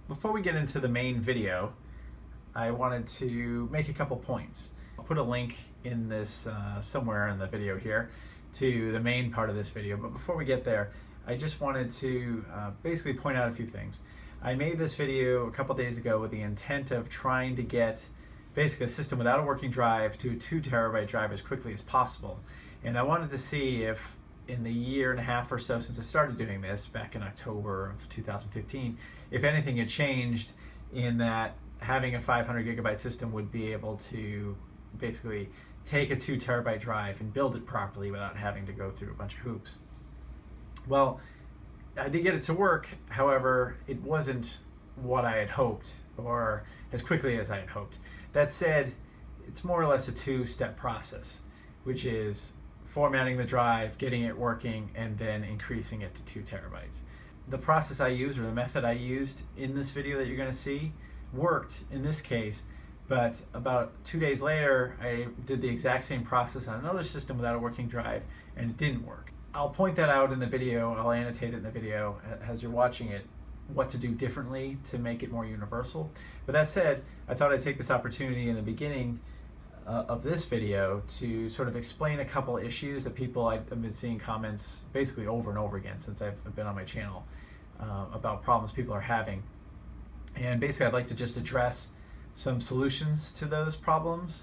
Before we get into the main video, I wanted to make a couple points. I'll put a link in this somewhere in the video here to the main part of this video, but before we get there, I just wanted to basically point out a few things. I made this video a couple days ago with the intent of trying to get basically a system without a working drive to a 2 terabyte drive as quickly as possible. And I wanted to see if in the year and a half or so since I started doing this back in October of 2015, if anything had changed in that having a 500 gigabyte system would be able to basically take a 2 terabyte drive and build it properly without having to go through a bunch of hoops. Well, I did get it to work, however, it wasn't what I had hoped or as quickly as I had hoped. That said, it's more or less a two-step process, which is formatting the drive, getting it working, and then increasing it to 2 terabytes. The process I used, or the method I used in this video that you're going to see, worked in this case, but about 2 days later I did the exact same process on another system without a working drive, and it didn't work. I'll point that out in the video, I'll annotate it in the video as you're watching it, what to do differently to make it more universal. But that said, I thought I'd take this opportunity in the beginning of this video to sort of explain a couple issues that I've been seeing comments basically over and over again since I've been on my channel about problems people are having. And basically I'd like to just address some solutions to those problems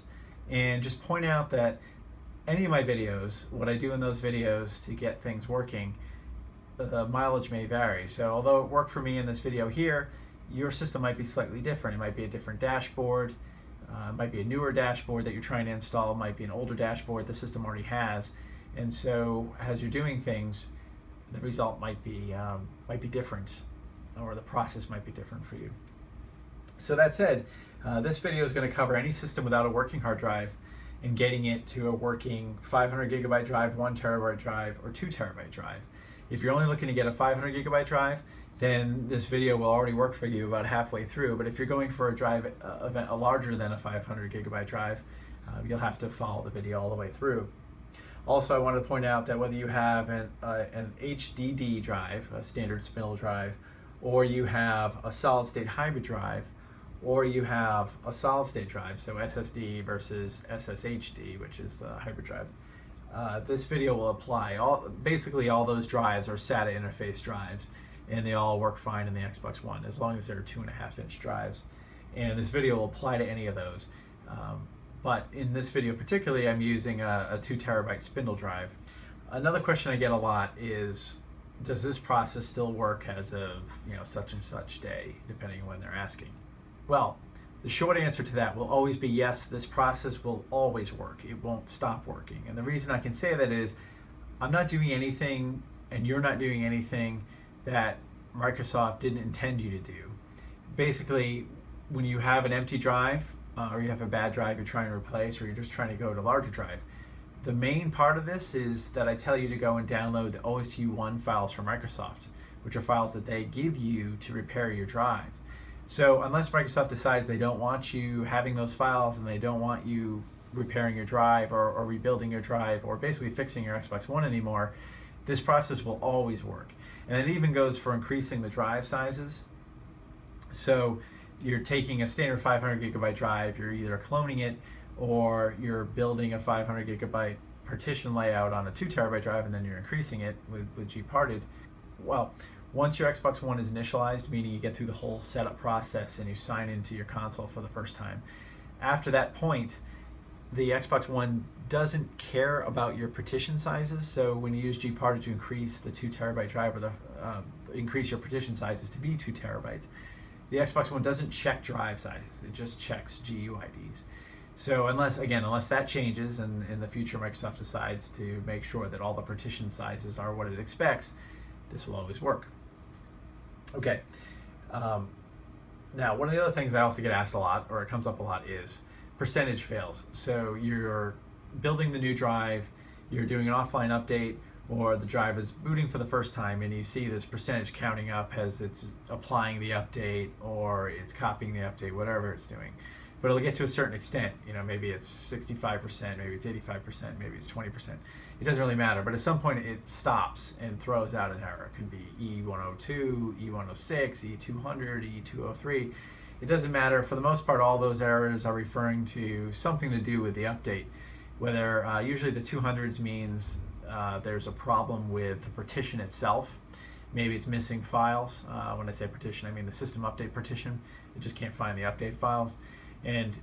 and just point out that any of my videos, what I do in those videos to get things working, the mileage may vary. So although it worked for me in this video here, your system might be slightly different. It might be a different dashboard. It might be a newer dashboard that you're trying to install. It might be an older dashboard the system already has. And so as you're doing things, the result might be different, or the process might be different for you. So that said, this video is going to cover any system without a working hard drive and getting it to a working 500 gigabyte drive, 1 terabyte drive, or 2 terabyte drive. If you're only looking to get a 500 gigabyte drive, then this video will already work for you about halfway through. But if you're going for a drive event larger than a 500 gigabyte drive, you'll have to follow the video all the way through. Also, I wanted to point out that whether you have an HDD drive, a standard spindle drive, or you have a solid state hybrid drive, or you have a solid state drive, so SSD versus SSHD, which is the hybrid drive, this video will apply. Basically all those drives are SATA interface drives, and they all work fine in the Xbox One as long as they're 2.5-inch drives. And this video will apply to any of those. But in this video particularly, I'm using a 2 terabyte spindle drive. Another question I get a lot is, does this process still work as of such and such day, depending on when they're asking? Well, the short answer to that will always be yes, this process will always work. It won't stop working. And the reason I can say that is I'm not doing anything and you're not doing anything that Microsoft didn't intend you to do. Basically, when you have an empty drive or you have a bad drive you're trying to replace, or you're just trying to go to a larger drive, the main part of this is that I tell you to go and download the OSU1 files from Microsoft, which are files that they give you to repair your drive. So unless Microsoft decides they don't want you having those files and they don't want you repairing your drive or rebuilding your drive or basically fixing your Xbox One anymore, this process will always work. And it even goes for increasing the drive sizes. So you're taking a standard 500 gigabyte drive, you're either cloning it or you're building a 500 gigabyte partition layout on a 2 terabyte drive, and then you're increasing it with gparted. Well, once your Xbox One is initialized, meaning you get through the whole setup process and you sign into your console for the first time, after that point, the Xbox One doesn't care about your partition sizes. So when you use gparted to increase the 2 terabyte drive, or increase your partition sizes to be 2 terabytes, the Xbox One doesn't check drive sizes. It just checks GUIDs. So unless that changes and in the future Microsoft decides to make sure that all the partition sizes are what it expects, this will always work. Okay. Now, one of the other things I also get asked a lot, or it comes up a lot, is percentage fails. So you're building the new drive, you're doing an offline update, or the drive is booting for the first time and you see this percentage counting up as it's applying the update or it's copying the update, whatever it's doing. but it'll get to a certain extent. You know, maybe it's 65%, maybe it's 85%, maybe it's 20%. It doesn't really matter, but at some point it stops and throws out an error. It could be E102, E106, E200, E203. It doesn't matter. For the most part, all those errors are referring to something to do with the update. Whether usually the 200s means there's a problem with the partition itself. Maybe it's missing files. When I say partition, I mean the system update partition. It just can't find the update files. And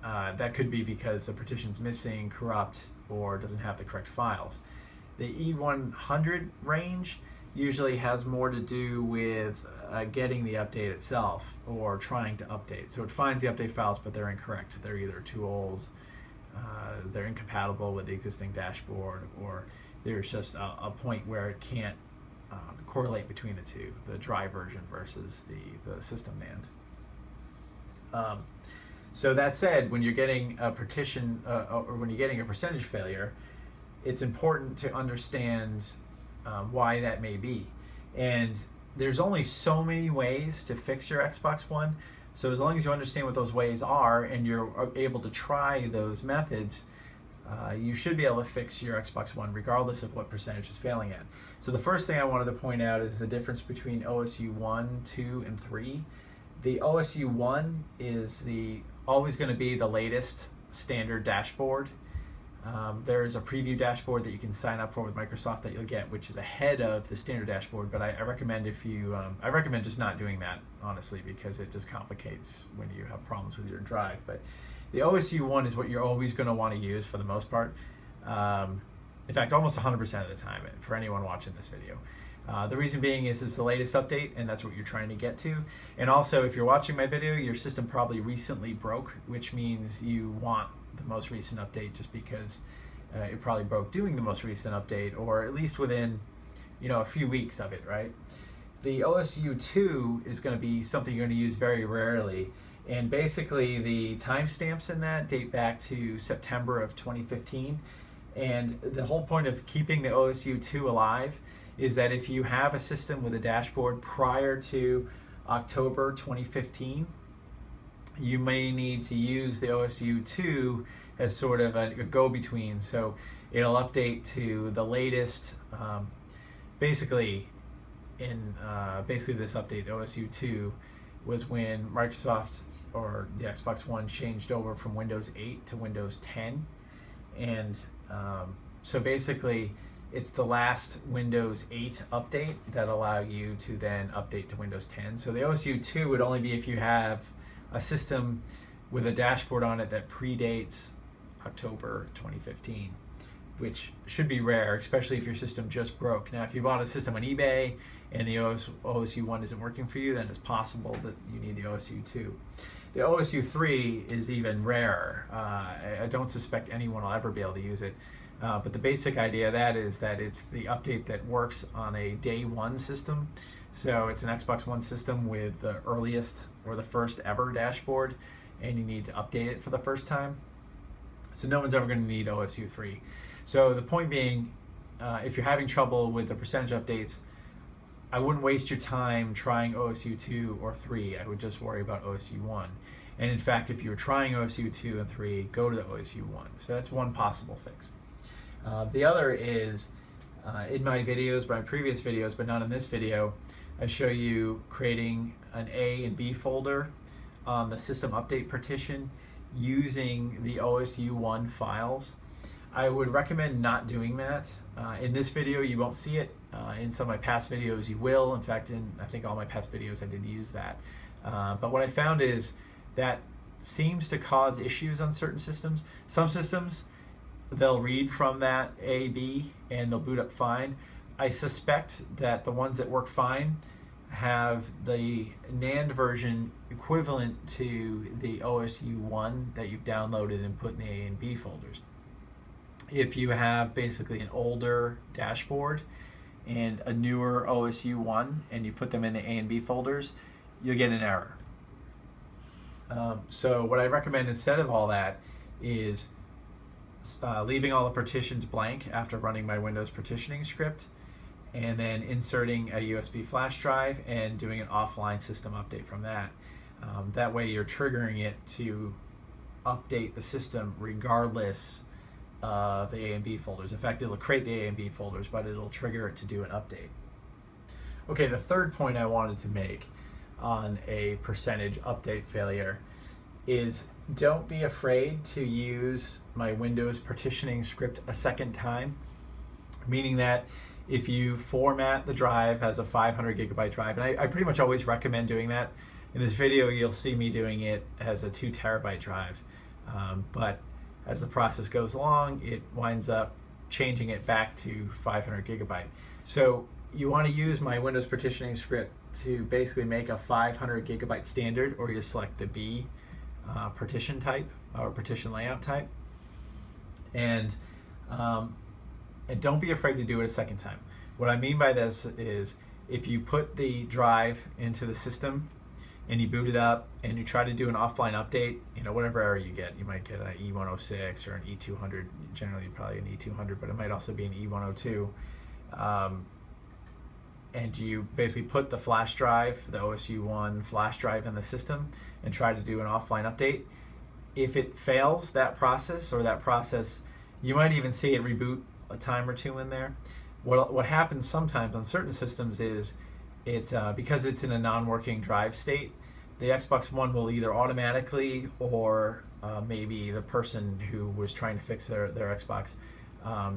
that could be because the partition's missing, corrupt, or doesn't have the correct files. The E100 range usually has more to do with getting the update itself or trying to update. So it finds the update files, but they're incorrect. They're either too old, they're incompatible with the existing dashboard, or there's just a point where it can't correlate between the two, the dry version versus the system NAND. So that said, when you're getting a partition or when you're getting a percentage failure, it's important to understand why that may be. And there's only so many ways to fix your Xbox One. So as long as you understand what those ways are and you're able to try those methods, you should be able to fix your Xbox One regardless of what percentage is failing at. So the first thing I wanted to point out is the difference between OSU 1, 2, and 3. The OSU 1 is always going to be the latest standard dashboard. There's a preview dashboard that you can sign up for with Microsoft that you'll get, which is ahead of the standard dashboard. But I recommend I recommend just not doing that, honestly, because it just complicates when you have problems with your drive. But the OSU 1 is what you're always going to want to use for the most part. In fact, almost 100% of the time for anyone watching this video. The reason being is it's the latest update, and that's what you're trying to get to. And also, if you're watching my video, your system probably recently broke, which means you want the most recent update just because it probably broke doing the most recent update, or at least within a few weeks of it, right? The OSU 2 is going to be something you're going to use very rarely. And basically, the timestamps in that date back to September of 2015. And the whole point of keeping the OSU 2 alive is that if you have a system with a dashboard prior to October 2015, you may need to use the OSU 2 as sort of a go-between. So it'll update to the latest, basically this update, OSU 2, was when Microsoft or the Xbox One changed over from Windows 8 to Windows 10. And so basically, it's the last Windows 8 update that allow you to then update to Windows 10. So the OSU 2 would only be if you have a system with a dashboard on it that predates October 2015, which should be rare, especially if your system just broke. Now, if you bought a system on eBay and the OSU 1 isn't working for you, then it's possible that you need the OSU 2. The OSU 3 is even rarer. I don't suspect anyone will ever be able to use it. But the basic idea of that is that it's the update that works on a day one system. So it's an Xbox One system with the earliest or the first ever dashboard, and you need to update it for the first time. So no one's ever going to need OSU 3. So the point being, if you're having trouble with the percentage updates, I wouldn't waste your time trying OSU 2 or 3. I would just worry about OSU 1. And in fact, if you're trying OSU 2 and 3, go to the OSU 1. So that's one possible fix. The other is, in my videos, my previous videos, but not in this video, I show you creating an A and B folder on the system update partition using the OSU 1 files. I would recommend not doing that. In this video, you won't see it. In some of my past videos, you will. In fact, in I think all my past videos, I did use that. But what I found is that seems to cause issues on certain systems. Some systems, they'll read from that A, B, and they'll boot up fine. I suspect that the ones that work fine have the NAND version equivalent to the OSU 1 that you've downloaded and put in the A and B folders. If you have basically an older dashboard and a newer OSU 1 and you put them in the A and B folders, you'll get an error. So what I recommend instead of all that is leaving all the partitions blank after running my Windows partitioning script, and then inserting a USB flash drive and doing an offline system update from that. That way you're triggering it to update the system regardless of the A and B folders. In fact, it'll create the A and B folders, but it'll trigger it to do an update. Okay, the third point I wanted to make on a percentage update failure is don't be afraid to use my Windows partitioning script a second time, meaning that if you format the drive as a 500 gigabyte drive, and I pretty much always recommend doing that. In this video, you'll see me doing it as a 2 terabyte drive, but as the process goes along, it winds up changing it back to 500 gigabyte. So you want to use my Windows partitioning script to basically make a 500 gigabyte standard, or you select the B partition type or partition layout type, and don't be afraid to do it a second time. What I mean by this is if you put the drive into the system and you boot it up and you try to do an offline update, whatever error you get, you might get an E106 or an E200, generally probably an E200, but it might also be an E102. And you basically put the flash drive, the OSU1 flash drive in the system and try to do an offline update. If it fails that process, you might even see it reboot a time or two in there. What happens sometimes on certain systems is because it's in a non-working drive state, the Xbox One will either automatically or maybe the person who was trying to fix their Xbox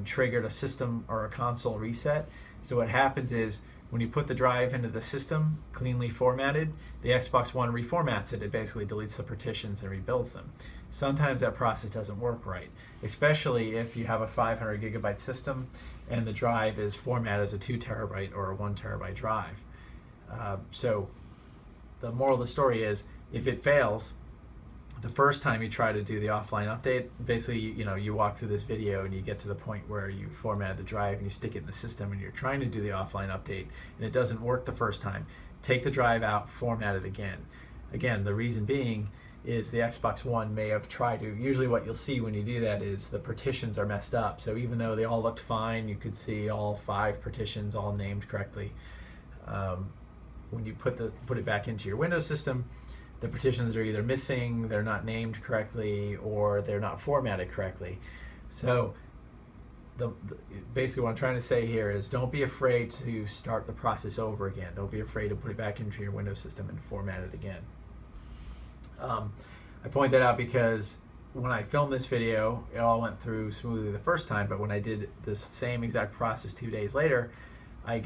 triggered a system or a console reset. So what happens is when you put the drive into the system cleanly formatted, the Xbox One reformats it. It basically deletes the partitions and rebuilds them. Sometimes that process doesn't work right, especially if you have a 500 gigabyte system and the drive is formatted as a 2 terabyte or a 1 terabyte drive. So the moral of the story is, if it fails the first time you try to do the offline update, basically you walk through this video and you get to the point where you format the drive and you stick it in the system and you're trying to do the offline update and it doesn't work the first time, take the drive out, format it again. Again, the reason being is the Xbox One may have tried to, usually what you'll see when you do that is the partitions are messed up. So even though they all looked fine, you could see all 5 partitions all named correctly. When you put it back into your Windows system, the partitions are either missing, they're not named correctly, or they're not formatted correctly. So basically what I'm trying to say here is don't be afraid to start the process over again. Don't be afraid to put it back into your Windows system and format it again. I point that out because when I filmed this video, it all went through smoothly the first time, but when I did this same exact process 2 days later, I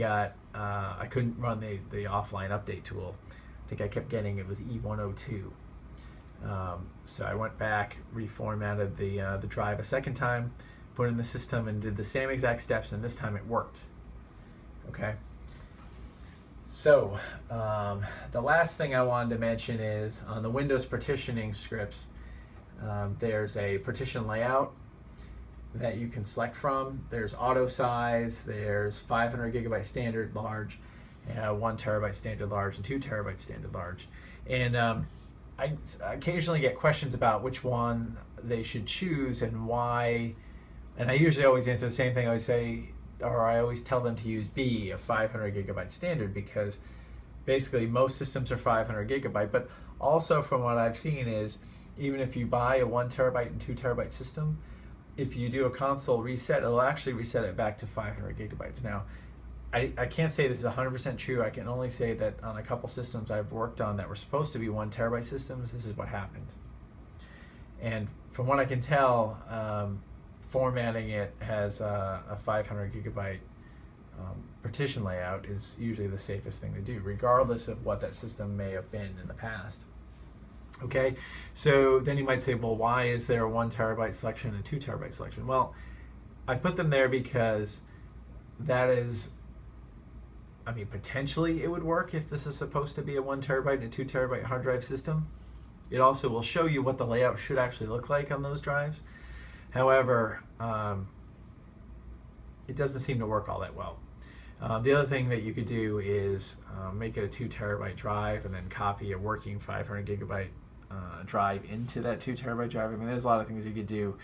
couldn't run the offline update tool. I think I kept getting it was E102. So I went back, reformatted the drive a second time, put it in the system, and did the same exact steps, and this time it worked. Okay. So the last thing I wanted to mention is on the Windows partitioning scripts, there's a partition layout that you can select from. There's auto size, there's 500 gigabyte standard large, 1 terabyte standard large, and 2 terabyte standard large. And I occasionally get questions about which one they should choose and why. And I usually always answer the same thing. I always tell them to use B, a 500 gigabyte standard, because basically most systems are 500 gigabyte. But also from what I've seen is, even if you buy a 1 terabyte and 2 terabyte system, if you do a console reset, it'll actually reset it back to 500 gigabytes. Now, I can't say this is 100% true. I can only say that on a couple systems I've worked on that were supposed to be 1 terabyte systems, this is what happened. And from what I can tell, formatting it as a 500 gigabyte partition layout is usually the safest thing to do, regardless of what that system may have been in the past. Okay, so then you might say, well, why is there a 1 terabyte selection and a 2 terabyte selection? Well, I put them there because that is, potentially it would work if this is supposed to be a 1 terabyte and a 2 terabyte hard drive system. It also will show you what the layout should actually look like on those drives. However, it doesn't seem to work all that well. The other thing that you could do is make it a 2 terabyte drive and then copy a working 500 gigabyte drive into that 2 terabyte drive. There's a lot of things you could do,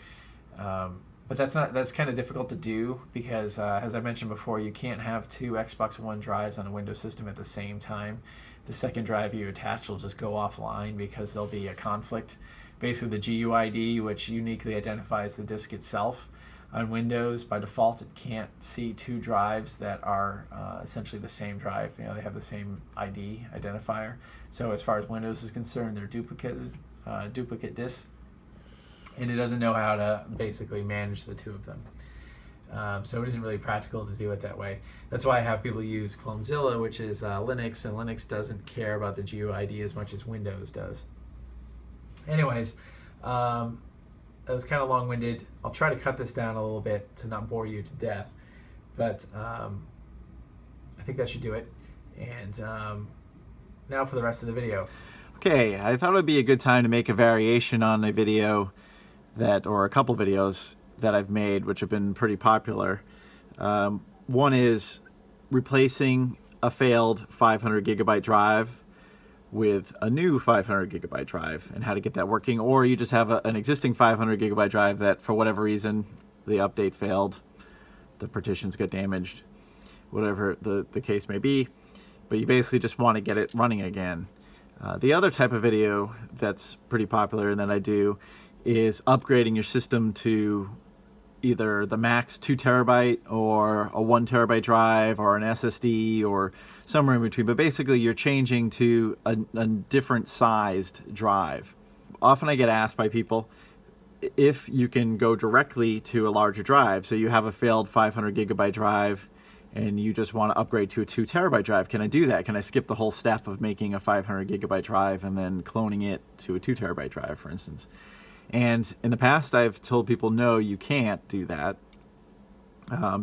but that's kind of difficult to do because, as I mentioned before, you can't have 2 Xbox One drives on a Windows system at the same time. The second drive you attach will just go offline because there'll be a conflict basically the GUID, which uniquely identifies the disk itself. On Windows, by default, it can't see two drives that are essentially the same drive. You know, they have the same ID identifier. So as far as Windows is concerned, they're duplicate disks, and it doesn't know how to basically manage the two of them. So it isn't really practical to do it that way. That's why I have people use Clonezilla, which is Linux, and Linux doesn't care about the GUID as much as Windows does. Anyways, that was kind of long-winded. I'll try to cut this down a little bit to not bore you to death, but I think that should do it. And now for the rest of the video. Okay, I thought it would be a good time to make a variation on a video or a couple videos that I've made, which have been pretty popular. One is replacing a failed 500 gigabyte drive with a new 500 gigabyte drive and how to get that working. Or you just have an existing 500 gigabyte drive that for whatever reason the update failed, the partitions got damaged, whatever the case may be, but you basically just want to get it running again. The other type of video that's pretty popular and that I do is upgrading your system to either the max 2 terabyte or a 1 terabyte drive or an SSD or somewhere in between, but basically you're changing to a different sized drive. Often I get asked by people if you can go directly to a larger drive. So you have a failed 500 gigabyte drive and you just want to upgrade to a 2 terabyte drive. Can I do that? Can I skip the whole step of making a 500 gigabyte drive and then cloning it to a 2 terabyte drive, for instance? And in the past, I've told people, no, you can't do that,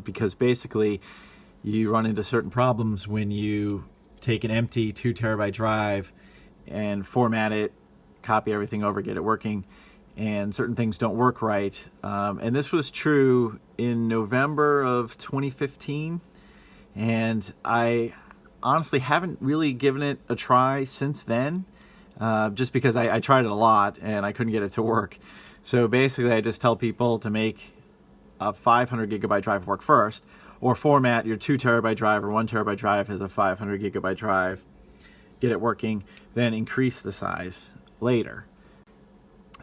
because basically you run into certain problems when you take an empty 2 terabyte drive and format it, copy everything over, get it working, and certain things don't work right. And this was true in November of 2015, and I honestly haven't really given it a try since then. Just because I tried it a lot and I couldn't get it to work. So basically I just tell people to make a 500 gigabyte drive work first, or format your 2 terabyte drive or 1 terabyte drive as a 500 gigabyte drive, get it working, then increase the size later.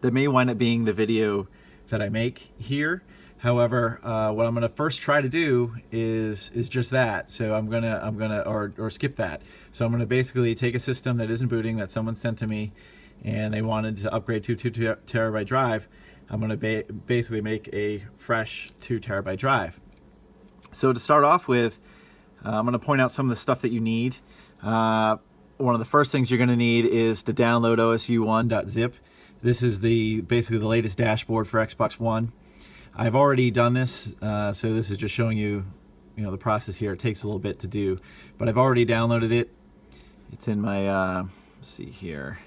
That may wind up being the video that I make here. However, what I'm going to first try to do is just that. So I'm gonna or skip that. So I'm going to basically take a system that isn't booting, that someone sent to me, and they wanted to upgrade to a 2 terabyte drive. I'm going to basically make a fresh 2 terabyte drive. So to start off with, I'm going to point out some of the stuff that you need. One of the first things you're going to need is to download osu1.zip. This is basically the latest dashboard for Xbox One. I've already done this, so this is just showing you, the process here. It takes a little bit to do, but I've already downloaded it. It's in my, let's see here.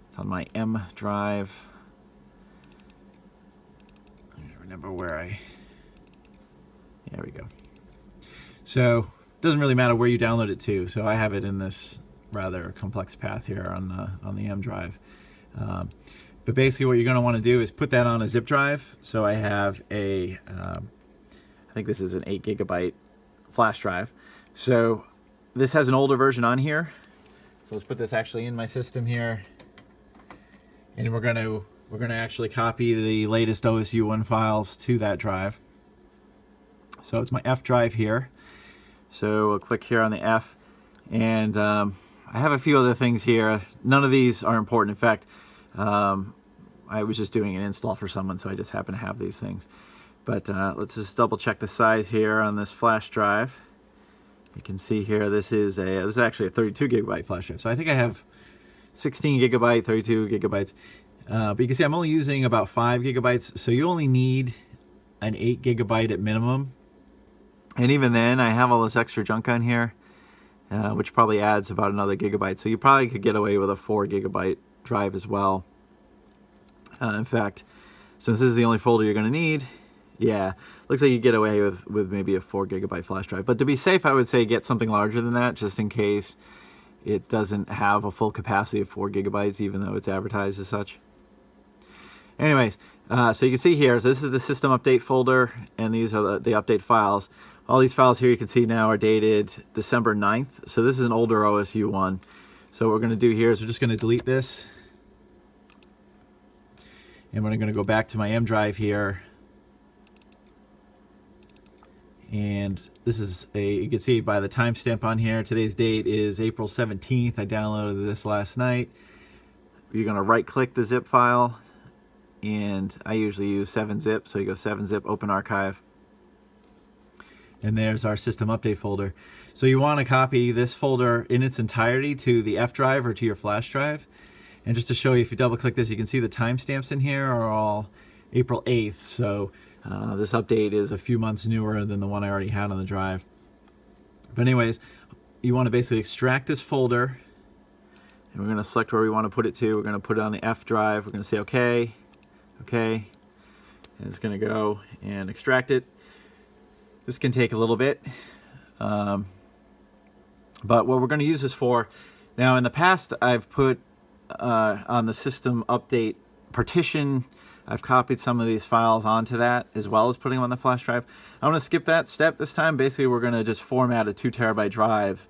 It's on my M drive. I don't remember where there we go. So it doesn't really matter where you download it to. So I have it in this rather complex path here on the M drive. But basically what you're going to want to do is put that on a zip drive. So I have I think this is an 8 gigabyte flash drive. So this has an older version on here. So let's put this actually in my system here. And we're going to actually copy the latest OSU1 files to that drive. So it's my F drive here. So we'll click here on the F. And I have a few other things here. None of these are important. In fact, I was just doing an install for someone, so I just happen to have these things. But let's just double check the size here on this flash drive. You can see here this is actually a 32 gigabyte flash drive. So I think I have 16 gigabyte, 32 gigabytes. But you can see I'm only using about 5 gigabytes, so you only need an 8 gigabyte at minimum. And even then, I have all this extra junk on here, which probably adds about another gigabyte. So you probably could get away with a 4 gigabyte drive as well. In fact, since this is the only folder you're going to need, yeah, looks like you get away with maybe a 4 gigabyte flash drive. But to be safe, I would say get something larger than that, just in case it doesn't have a full capacity of 4 gigabytes, even though it's advertised as such. Anyways, so you can see here, so this is the system update folder, and these are the update files. All these files here you can see now are dated December 9th. So this is an older OSU one. So what we're going to do here is we're just going to delete this. And I'm going to go back to my M drive here. And this is you can see by the timestamp on here, today's date is April 17th. I downloaded this last night. You're going to right click the zip file, and I usually use 7-zip, so you go 7-zip, open archive. And there's our system update folder. So you want to copy this folder in its entirety to the F drive or to your flash drive. And just to show you, if you double click this, you can see the timestamps in here are all April 8th. So this update is a few months newer than the one I already had on the drive. But anyways, you want to basically extract this folder, and we're going to select where we want to put it to. We're going to put it on the F drive. We're going to say OK, OK, and it's going to go and extract it. This can take a little bit, but what we're going to use this for, now in the past I've put on the system update partition, I've copied some of these files onto that as well as putting them on the flash drive. I want to skip that step this time. Basically, we're going to just format a 2 terabyte drive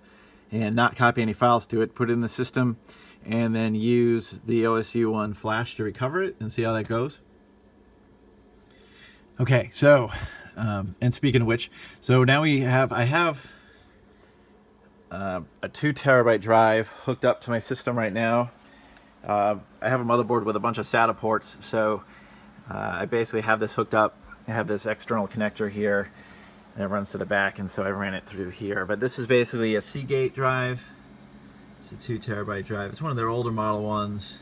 and not copy any files to it, put it in the system, and then use the OSU1 flash to recover it and see how that goes. Okay, so, and speaking of which, so now I have a 2 terabyte drive hooked up to my system right now. I have a motherboard with a bunch of SATA ports, so I basically have this hooked up. I have this external connector here, and it runs to the back, and so I ran it through here. But this is basically a Seagate drive. It's a 2 terabyte drive. It's one of their older model ones.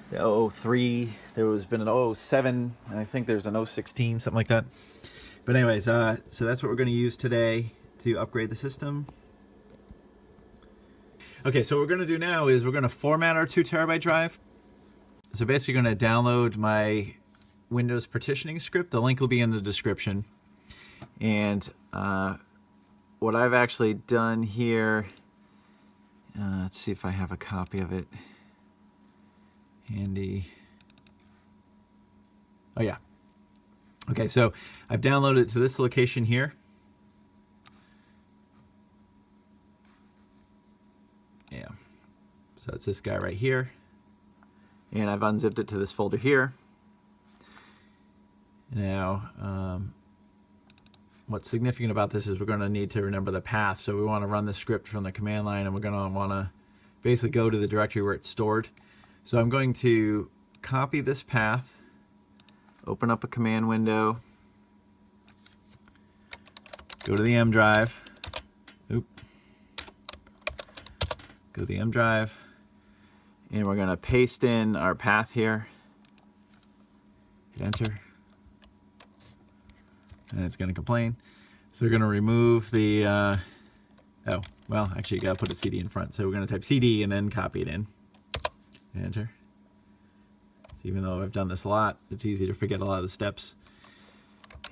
The 003, there's been an 007, and I think there's an 016, something like that. But anyways, so that's what we're going to use today to upgrade the system. Okay, so what we're going to do now is we're going to format our 2 terabyte drive. So basically going to download my Windows partitioning script. The link will be in the description. And what I've actually done here, let's see if I have a copy of it handy. Oh yeah. Okay, so I've downloaded it to this location here. Yeah, so it's this guy right here, and I've unzipped it to this folder here. Now, what's significant about this is we're going to need to remember the path. So we want to run the script from the command line, and we're going to want to basically go to the directory where it's stored. So I'm going to copy this path, open up a command window, go to the M drive. Go to the M drive, and we're going to paste in our path here. Hit enter, and it's going to complain. So we're going to remove the, oh, well, actually you got to put a CD in front. So we're going to type CD and then copy it in. Hit enter. So even though I've done this a lot, it's easy to forget a lot of the steps.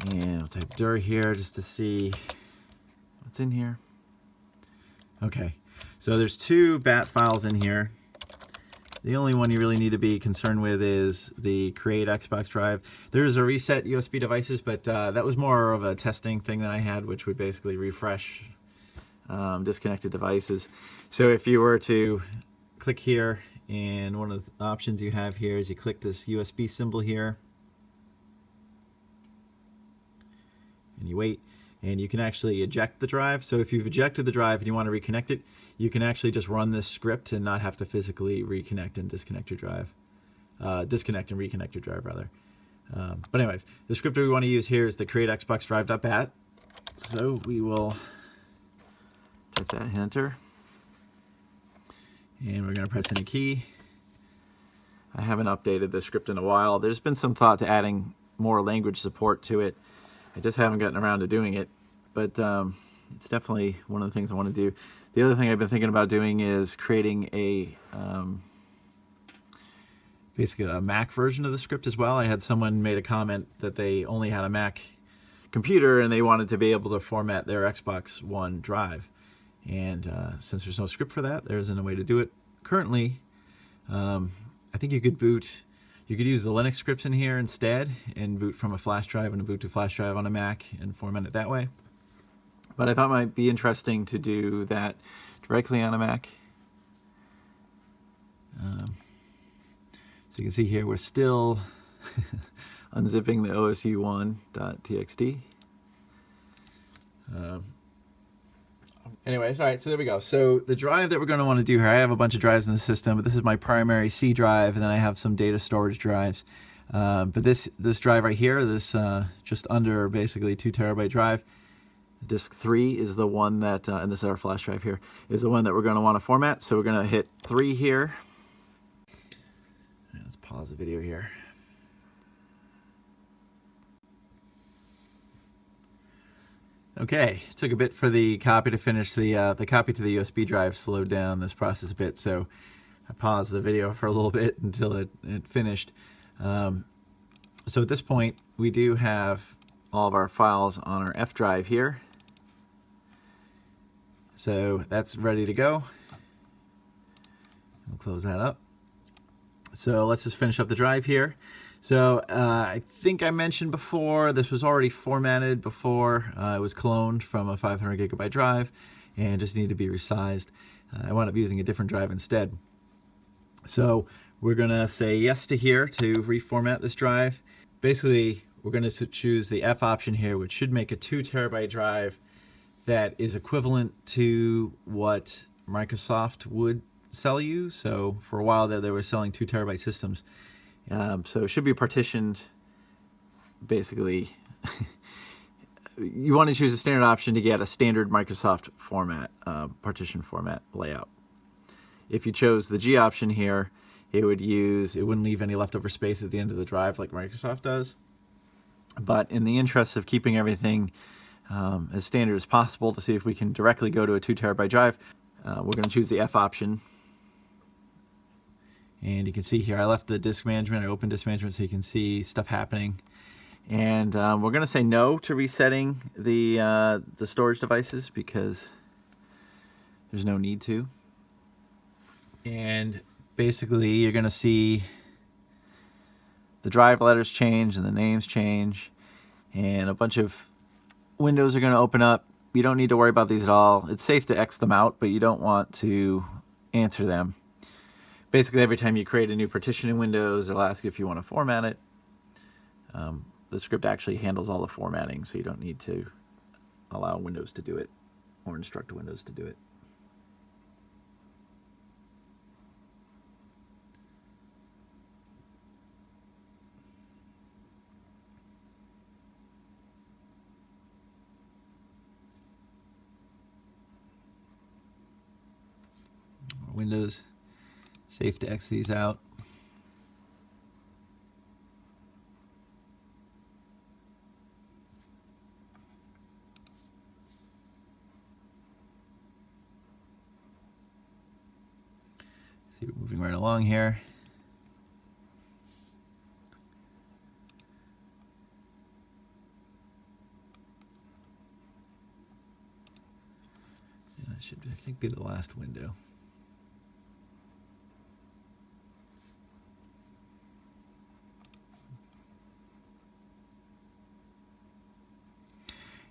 And I'll type dir here just to see what's in here. Okay. So there's 2 bat files in here. The only one you really need to be concerned with is the create Xbox drive. There's a reset USB devices, but that was more of a testing thing that I had, which would basically refresh disconnected devices. So if you were to click here, and one of the options you have here is you click this USB symbol here, and you wait. And you can actually eject the drive. So if you've ejected the drive and you want to reconnect it, you can actually just run this script and not have to physically reconnect and disconnect your drive. Disconnect and reconnect your drive, rather. But anyways, the script that we want to use here is the create Xbox drive.bat. So we will type that, enter. And we're going to press any key. I haven't updated the script in a while. There's been some thought to adding more language support to it. I just haven't gotten around to doing it, but it's definitely one of the things I want to do. The other thing I've been thinking about doing is creating a basically a Mac version of the script as well. I had someone made a comment that they only had a Mac computer and they wanted to be able to format their Xbox One drive. And since there's no script for that, there isn't a way to do it currently. I think you could use the Linux scripts in here instead and boot from a flash drive and a boot to flash drive on a Mac and format it that way. But I thought it might be interesting to do that directly on a Mac. So you can see here we're still unzipping the osu1.txt. Anyways, all right, so there we go. So the drive that we're going to want to do here, I have a bunch of drives in the system, but this is my primary C drive, and then I have some data storage drives. But this drive right here, this just under basically 2 terabyte drive, disk 3 is the one that, and this is our flash drive here, is the one that we're going to want to format. So we're going to hit 3 here. Let's pause the video here. Okay, it took a bit for the copy to finish. The copy to the USB drive slowed down this process a bit, so I paused the video for a little bit until it finished. So at this point, we do have all of our files on our F drive here. So that's ready to go. We'll close that up. So let's just finish up the drive here. So I think I mentioned before, this was already formatted before. It was cloned from a 500 gigabyte drive and just needed to be resized. I wound up using a different drive instead. So we're going to say yes to here to reformat this drive. Basically, we're going to choose the F option here, which should make a 2 terabyte drive that is equivalent to what Microsoft would sell you. So for a while there, they were selling 2 terabyte systems. So it should be partitioned, basically. You want to choose a standard option to get a standard Microsoft format, partition format layout. If you chose the G option here, it wouldn't leave any leftover space at the end of the drive like Microsoft does. But in the interest of keeping everything as standard as possible to see if we can directly go to a 2 terabyte drive, we're going to choose the F option. And you can see here, I left the disk management, I opened disk management so you can see stuff happening. And we're going to say no to resetting the storage devices because there's no need to. And basically, you're going to see the drive letters change and the names change, and a bunch of windows are going to open up. You don't need to worry about these at all. It's safe to X them out, but you don't want to answer them. Basically, every time you create a new partition in Windows, it'll ask you if you want to format it. The script actually handles all the formatting, so you don't need to allow Windows to do it or instruct Windows to do it. Windows, safe to X these out. See, we're moving right along here. Yeah, that should, I think, be the last window.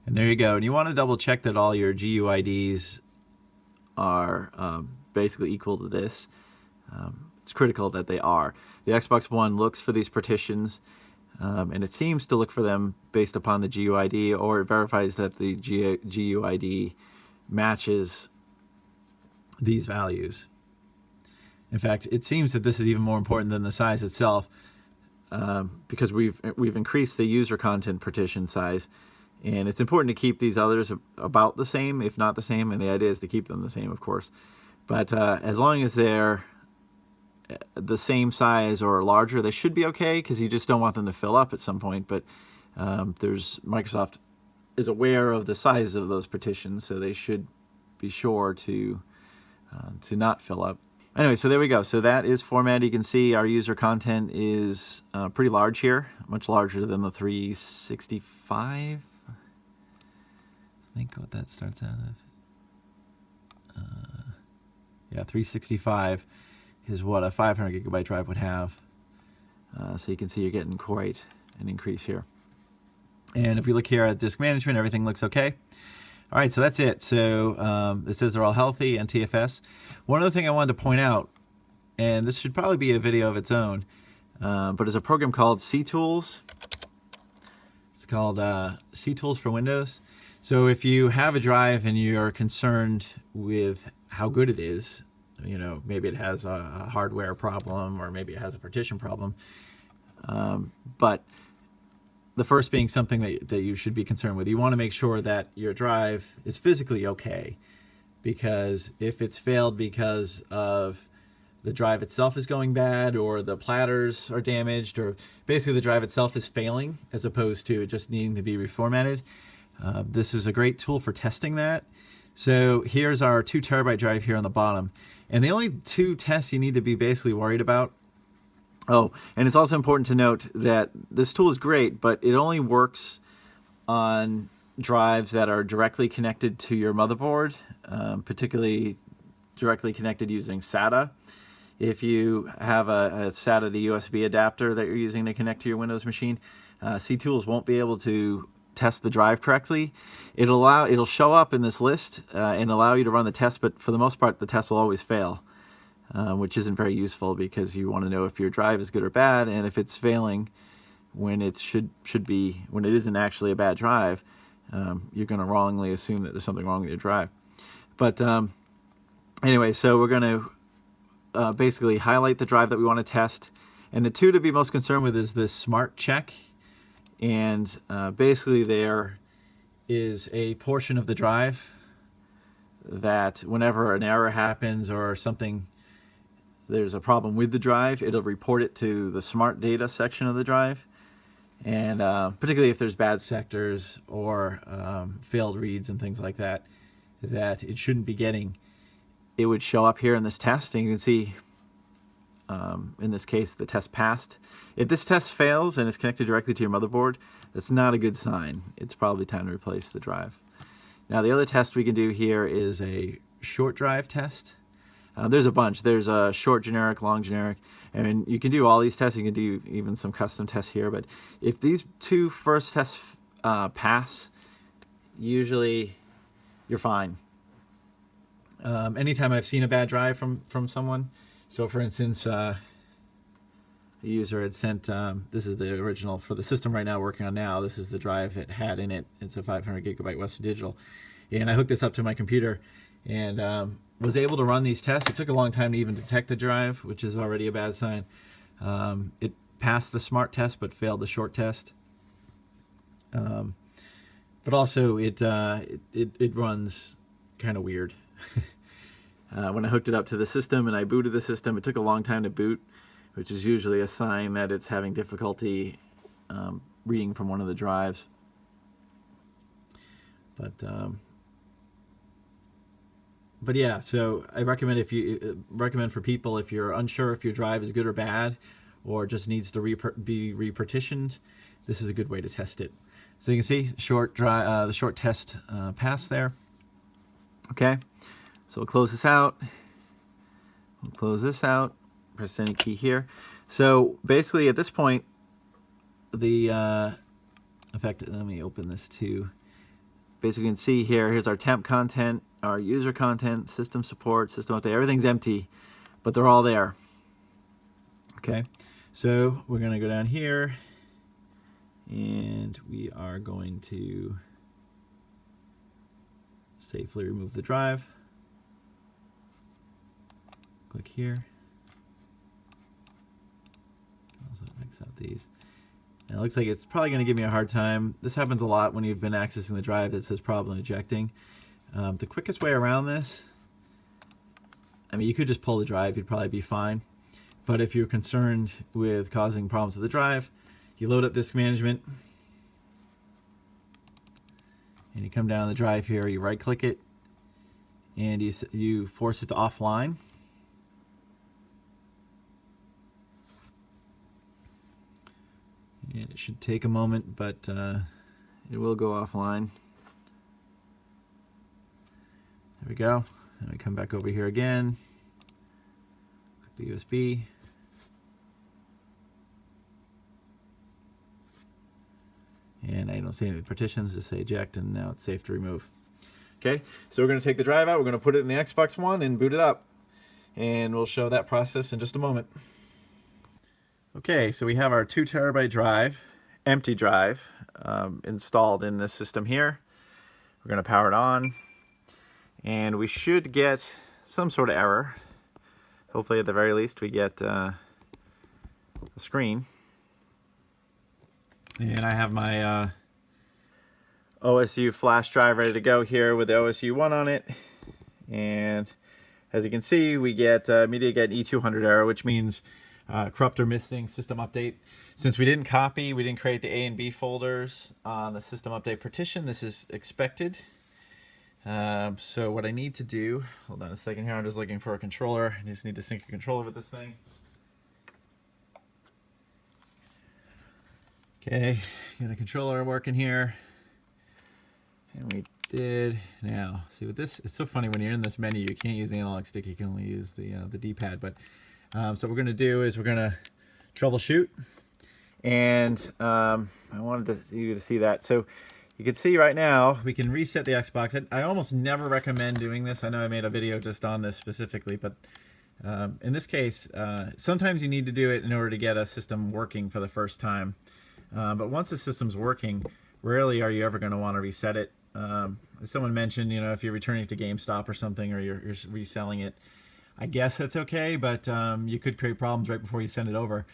And there you go. And you want to double check that all your GUIDs are basically equal to this. It's critical that they are. The Xbox One looks for these partitions, and it seems to look for them based upon the GUID, or it verifies that the GUID matches these values. In fact, it seems that this is even more important than the size itself, because we've increased the user content partition size. And it's important to keep these others about the same, if not the same, and the idea is to keep them the same, of course. But as long as they're the same size or larger, they should be okay, because you just don't want them to fill up at some point. But Microsoft is aware of the size of those partitions, so they should be sure to not fill up. Anyway, so there we go. So that is formatted. You can see our user content is pretty large here, much larger than the 365. I think what that starts out of. Yeah, 365 is what a 500 gigabyte drive would have. So you can see you're getting quite an increase here. And if we look here at disk management, everything looks okay. All right, so that's it. So it says they're all healthy and TFS. One other thing I wanted to point out, and this should probably be a video of its own, but there's a program called CTools. It's called CTools for Windows. So if you have a drive and you're concerned with how good it is, you know, maybe it has a hardware problem or maybe it has a partition problem, but the first being something that you should be concerned with. You want to make sure that your drive is physically okay, because if it's failed because of the drive itself is going bad or the platters are damaged or basically the drive itself is failing as opposed to it just needing to be reformatted, this is a great tool for testing that. So here's our 2 terabyte drive here on the bottom. And the only 2 tests you need to be basically worried about. Oh, and it's also important to note that this tool is great, but it only works on drives that are directly connected to your motherboard, particularly directly connected using SATA. If you have a SATA to USB adapter that you're using to connect to your Windows machine, CTools won't be able to test the drive correctly. It'll show up in this list and allow you to run the test, but for the most part, the test will always fail. Which isn't very useful because you want to know if your drive is good or bad, and if it's failing when it should be, when it isn't actually a bad drive, you're going to wrongly assume that there's something wrong with your drive. But anyway, so we're going to basically highlight the drive that we want to test, and the 2 to be most concerned with is this smart check, and basically there is a portion of the drive that whenever an error happens or something, there's a problem with the drive, it'll report it to the smart data section of the drive. And particularly if there's bad sectors or failed reads and things like that, that it shouldn't be getting, it would show up here in this test. And you can see, in this case, the test passed. If this test fails and it's connected directly to your motherboard, that's not a good sign. It's probably time to replace the drive. Now, the other test we can do here is a short drive test. There's a bunch. There's a short generic, long generic, and you can do all these tests. You can do even some custom tests here. But if these 2 first tests pass, usually you're fine. Anytime I've seen a bad drive from someone, so for instance, a user had sent, this is the original for the system right now working on now. This is the drive it had in it. It's a 500 gigabyte Western Digital, and I hooked this up to my computer and was able to run these tests. It took a long time to even detect the drive, which is already a bad sign. It passed the smart test but failed the short test. But also it runs kind of weird. When I hooked it up to the system and I booted the system, it took a long time to boot, which is usually a sign that it's having difficulty reading from one of the drives. But yeah, so I recommend for people, if you're unsure if your drive is good or bad, or just needs to be repartitioned, this is a good way to test it. So you can see the short test passed there. Okay, so we'll close this out. We'll close this out. Press any key here. So basically, at this point, in fact, let me open this too. Basically, you can see here's our temp content, our user content, system support, system update. Everything's empty, but they're all there. Okay, so we're going to go down here, and we are going to safely remove the drive. Click here. Also mix out these. And it looks like it's probably going to give me a hard time. This happens a lot when you've been accessing the drive that says problem ejecting. The quickest way around this, I mean, you could just pull the drive, you'd probably be fine. But if you're concerned with causing problems with the drive, you load up disk management, and you come down on the drive here, you right click it, and you force it to offline. And it should take a moment, but it will go offline. There we go. And we come back over here again. Click the USB. And I don't see any partitions, just say eject, and now it's safe to remove. Okay, so we're going to take the drive out, we're going to put it in the Xbox One and boot it up. And we'll show that process in just a moment. Okay, so we have our 2 terabyte drive, empty drive, installed in this system here. We're going to power it on, and we should get some sort of error. Hopefully, at the very least, we get a screen. And I have my OSU flash drive ready to go here with the OSU 1 on it. And as you can see, we get immediately get an E200 error, which means corrupt or missing system update. Since we didn't create the A and B folders on the system update partition, this is expected. So what I need to do, hold on a second here, I'm just looking for a controller. I just need to sync a controller with this thing. Okay, got a controller working here. And we did. Now, see with this, it's so funny when you're in this menu, you can't use the analog stick, you can only use the D-pad. But so what we're going to do is we're going to troubleshoot. And I wanted you to see that. So you can see right now, we can reset the Xbox. I almost never recommend doing this. I know I made a video just on this specifically, but in this case, sometimes you need to do it in order to get a system working for the first time. But once the system's working, rarely are you ever going to want to reset it. As someone mentioned, you know, if you're returning it to GameStop or something, or you're reselling it, I guess that's okay, but you could create problems right before you send it over.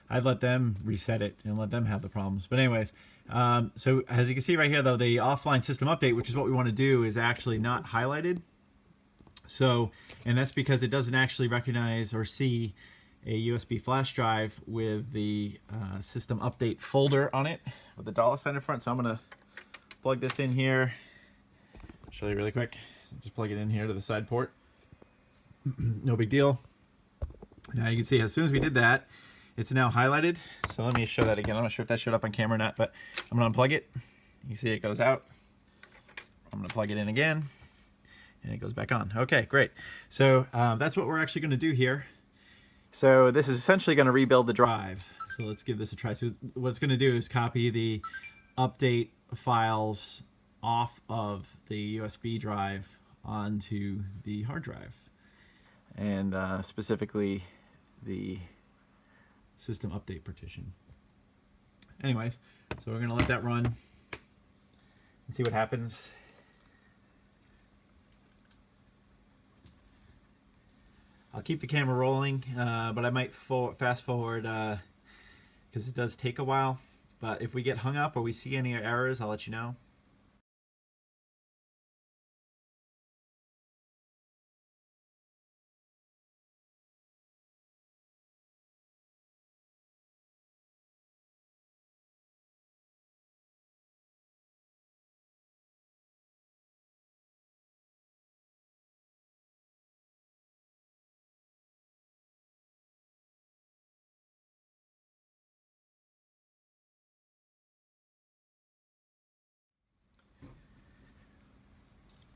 I'd let them reset it and let them have the problems. But anyways, so as you can see right here, though, the offline system update, which is what we want to do, is actually not highlighted. So, and that's because it doesn't actually recognize or see a USB flash drive with the system update folder on it with the $ in front. So I'm going to plug this in here. Show you really quick. Just plug it in here to the side port. No big deal. Now you can see as soon as we did that, it's now highlighted. So let me show that again. I'm not sure if that showed up on camera or not, but I'm going to unplug it. You see it goes out. I'm going to plug it in again, and it goes back on. Okay, great. So that's what we're actually going to do here. So this is essentially going to rebuild the drive. So let's give this a try. So what it's going to do is copy the update files off of the USB drive onto the hard drive, and specifically the system update partition. Anyways, so we're going to let that run and see what happens. I'll keep the camera rolling, but I might fast forward because it does take a while. But if we get hung up or we see any errors, I'll let you know.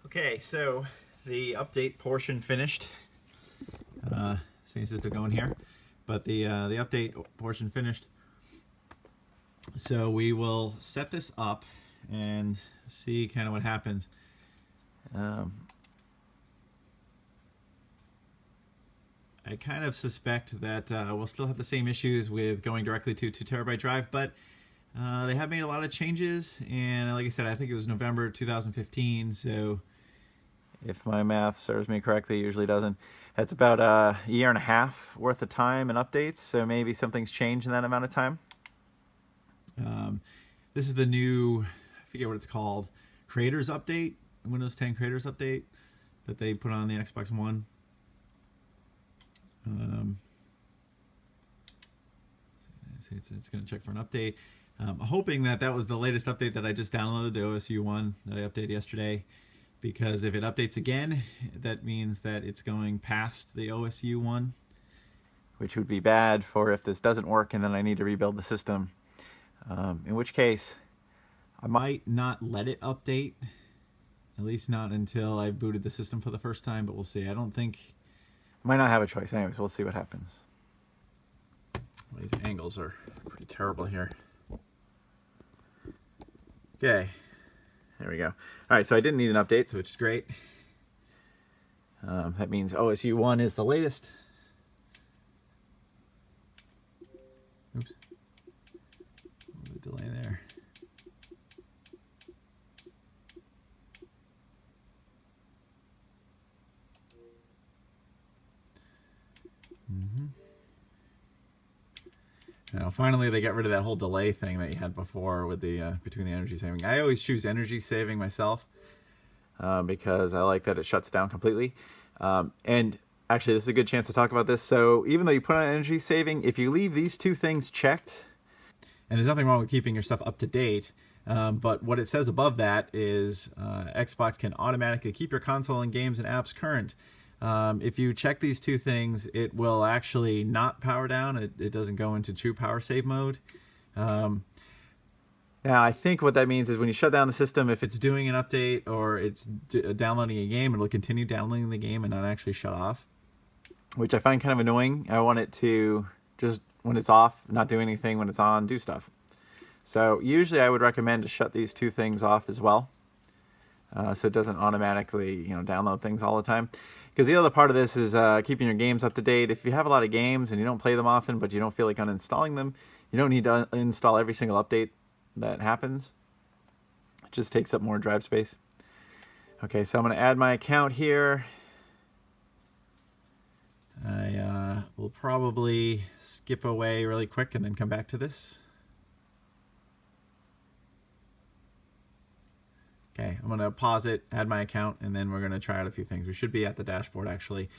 Okay, so the update portion finished. Seems it's still going here, but the update portion finished. So we will set this up and see kind of what happens. I kind of suspect that we'll still have the same issues with going directly to 2 terabyte drive, but they have made a lot of changes, and like I said, I think it was November 2015, so if my math serves me correctly, it usually doesn't. That's about a year and a half worth of time and updates, so maybe something's changed in that amount of time. This is the new, I forget what it's called, Creators Update, Windows 10 Creators Update that they put on the Xbox One. It's going to check for an update. I'm hoping that that was the latest update that I just downloaded, the OSU 1 that I updated yesterday, because if it updates again, that means that it's going past the OSU 1, which would be bad for if this doesn't work and then I need to rebuild the system. In which case, I might not let it update, at least not until I've booted the system for the first time, but we'll see. I don't think... I might not have a choice. Anyways, we'll see what happens. Well, these angles are pretty terrible here. Okay, there we go. All right, so I didn't need an update, which is great. That means OSU 1 is the latest. Now, finally, they got rid of that whole delay thing that you had before with the between the energy saving. I always choose energy saving myself because I like that it shuts down completely. And actually, this is a good chance to talk about this. So even though you put on energy saving, if you leave these two things checked, and there's nothing wrong with keeping your stuff up to date, but what it says above that is Xbox can automatically keep your console and games and apps current. If you check these two things, it will actually not power down. It doesn't go into true power save mode. Now, I think what that means is when you shut down the system, if it's doing an update or it's downloading a game, it'll continue downloading the game and not actually shut off, which I find kind of annoying. I want it to just, when it's off, not do anything. When it's on, do stuff. So usually I would recommend to shut these two things off as well, so it doesn't automatically, download things all the time. Because the other part of this is keeping your games up to date. If you have a lot of games and you don't play them often, but you don't feel like uninstalling them, you don't need to install every single update that happens. It just takes up more drive space. Okay, so I'm going to add my account here. I will probably skip away really quick and then come back to this. Okay, I'm going to pause it, add my account, and then we're going to try out a few things. We should be at the dashboard, actually.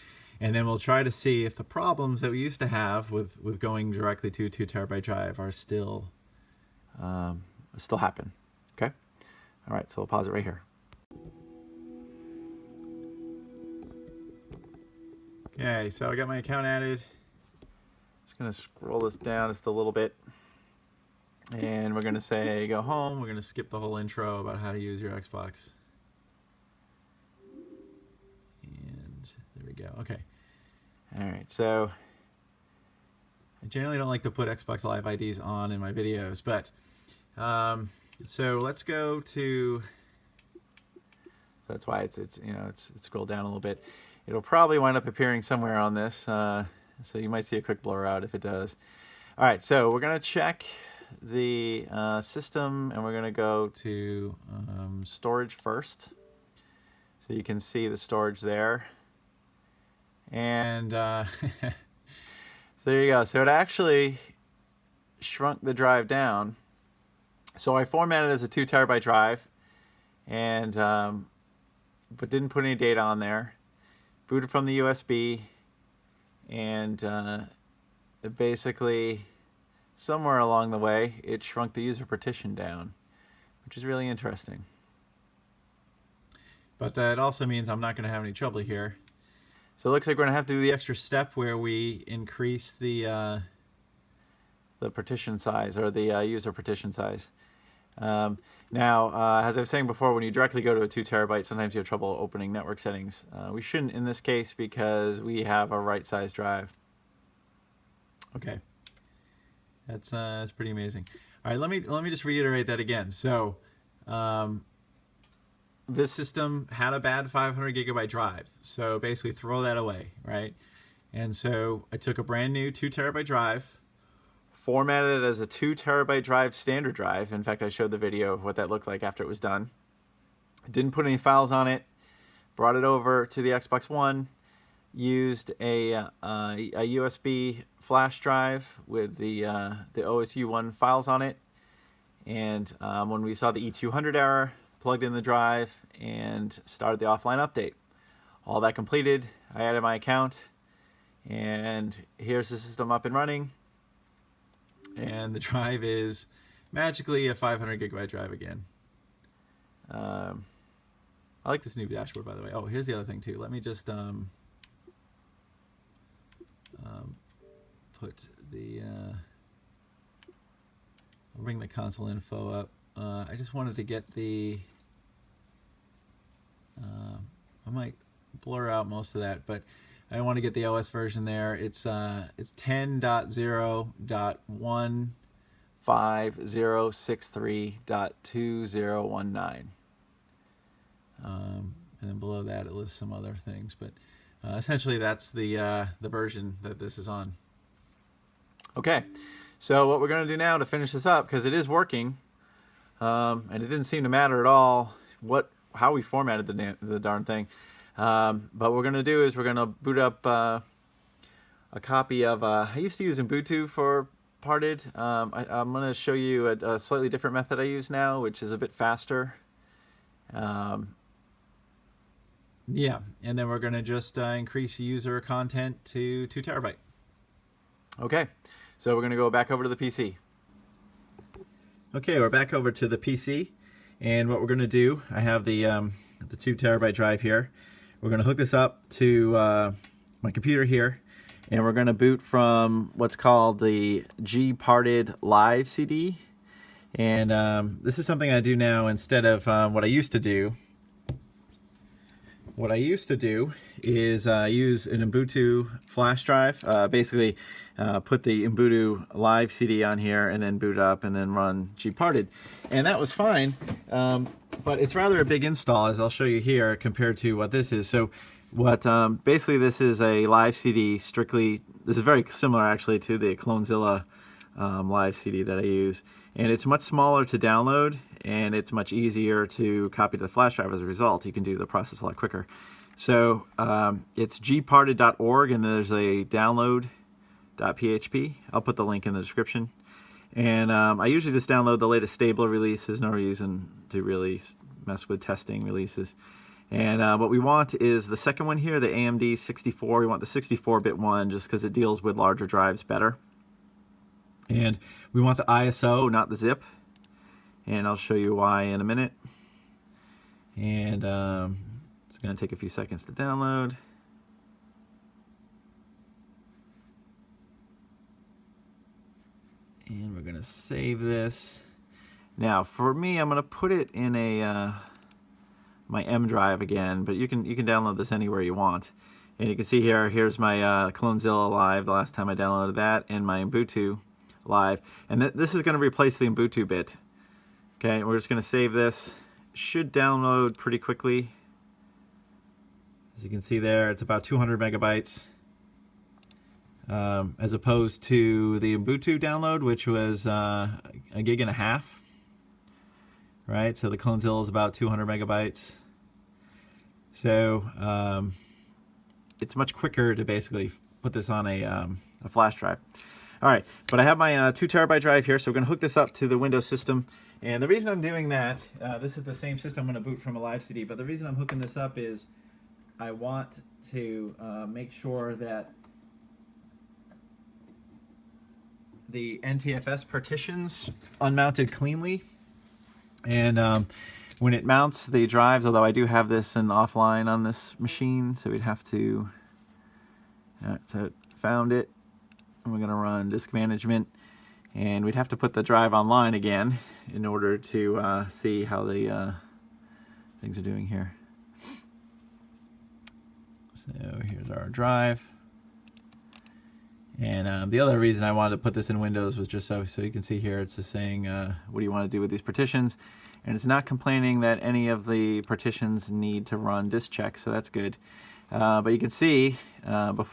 And then we'll try to see if the problems that we used to have with going directly to a 2 terabyte drive are still happen. Okay? All right, so we'll pause it right here. Okay, so I got my account added. Just going to scroll this down just a little bit. And we're going to say go home. We're going to skip the whole intro about how to use your Xbox. And there we go. Okay. All right. So I generally don't like to put Xbox Live IDs on in my videos, but so let's go to. So that's why it's scrolled down a little bit. It'll probably wind up appearing somewhere on this, so you might see a quick blur out if it does. All right. So we're going to check the system, and we're going to go to storage first, so you can see the storage there. And so there you go. So it actually shrunk the drive down. So I formatted it as a 2 terabyte drive, and but didn't put any data on there. Booted from the USB, and it basically, somewhere along the way, it shrunk the user partition down, which is really interesting. But that also means I'm not going to have any trouble here. So it looks like we're going to have to do the extra step where we increase the partition size, or the user partition size. Now, as I was saying before, when you directly go to a 2 terabyte, sometimes you have trouble opening network settings. We shouldn't in this case because we have a right size drive. Okay. That's pretty amazing. All right, let me just reiterate that again. So, this system had a bad 500 gigabyte drive. So basically, throw that away, right? And so I took a brand new 2 terabyte drive, formatted it as a 2 terabyte drive, standard drive. In fact, I showed the video of what that looked like after it was done. Didn't put any files on it. Brought it over to the Xbox One. Used a USB flash drive with the OSU1 files on it, and when we saw the E200 error, plugged in the drive and started the offline update. All that completed, I added my account, and here's the system up and running, and the drive is magically a 500 gigabyte drive again. I like this new dashboard, by the way. Oh, here's the other thing too. Let me just put the I'll bring the console info up. I just wanted to get the I might blur out most of that, but I want to get the OS version there. It's 10.0.15063.2019. And then below that it lists some other things, but essentially that's the version that this is on. Okay, so what we're going to do now to finish this up, because it is working, and it didn't seem to matter at all how we formatted the darn thing, but what we're going to do is we're going to boot up a copy of, I used to use Ubuntu for parted. I'm going to show you a slightly different method I use now, which is a bit faster. Yeah, and then we're going to just increase user content to 2 terabyte. Okay, so we're going to go back over to the PC. Okay, we're back over to the PC, and what we're going to do, I have the 2 terabyte drive here. We're going to hook this up to my computer here, and we're going to boot from what's called the G-parted live CD. And this is something I do now instead of what I used to do. What I used to do is use an Ubuntu flash drive. Basically, put the Ubuntu live CD on here and then boot up and then run Gparted. And that was fine, but it's rather a big install, as I'll show you here, compared to what this is. So what basically this is a live CD strictly, this is very similar actually to the Clonezilla live CD that I use. And it's much smaller to download, and it's much easier to copy to the flash drive as a result. You can do the process a lot quicker. So it's gparted.org, and there's a download.php. I'll put the link in the description. And I usually just download the latest stable releases. No reason to really mess with testing releases. And what we want is the second one here, the AMD 64. We want the 64-bit one just because it deals with larger drives better. And we want the ISO, not the zip. And I'll show you why in a minute. And it's going to take a few seconds to download. And we're going to save this. Now, for me, I'm going to put it in a my M drive again, but you can download this anywhere you want. And you can see here, here's my Clonezilla Live, the last time I downloaded that, and my Ubuntu Live. And this is going to replace the Ubuntu bit. Okay, we're just going to save this. Should download pretty quickly. As you can see there, it's about 200 megabytes. As opposed to the Ubuntu download, which was a gig and a half. Right, so the Clonezilla is about 200 megabytes. So it's much quicker to basically put this on a flash drive. All right, but I have my 2 terabyte drive here, so we're going to hook this up to the Windows system. And the reason I'm doing that, this is the same system I'm going to boot from a live CD, but the reason I'm hooking this up is I want to make sure that the NTFS partitions unmounted cleanly. And when it mounts the drives, although I do have this in offline on this machine, so we'd have to, so found it. And we're going to run disk management, and we'd have to put the drive online again in order to see how the things are doing here. So here's our drive. And the other reason I wanted to put this in Windows was just so you can see here, it's just saying, what do you want to do with these partitions? And it's not complaining that any of the partitions need to run disk check, so that's good. But you can see,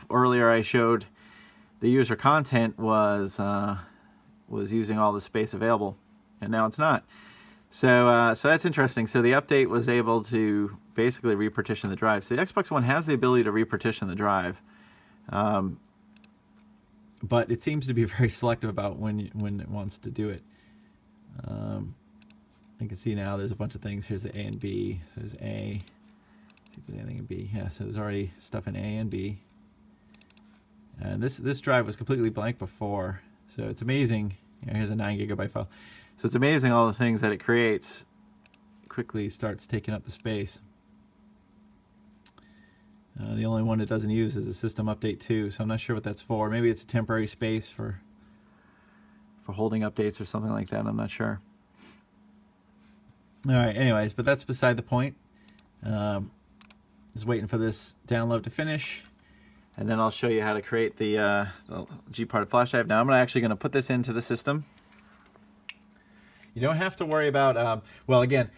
earlier I showed the user content was using all the space available, and now it's not. So that's interesting. So the update was able to basically repartition the drive. So the Xbox One has the ability to repartition the drive, but it seems to be very selective about when it wants to do it. You can see now there's a bunch of things. Here's the A and B. So there's A. Let's see if there's anything in B. Yeah, so there's already stuff in A and B. And this drive was completely blank before, so it's amazing. Here's a 9 gigabyte file. So it's amazing all the things that it creates. It quickly starts taking up the space. The only one it doesn't use is the System Update 2, so I'm not sure what that's for. Maybe it's a temporary space for holding updates or something like that. I'm not sure. All right, anyways, but that's beside the point. Just waiting for this download to finish. And then I'll show you how to create the Gparted flash drive. Now I'm actually going to put this into the system. You don't have to worry about, well, again,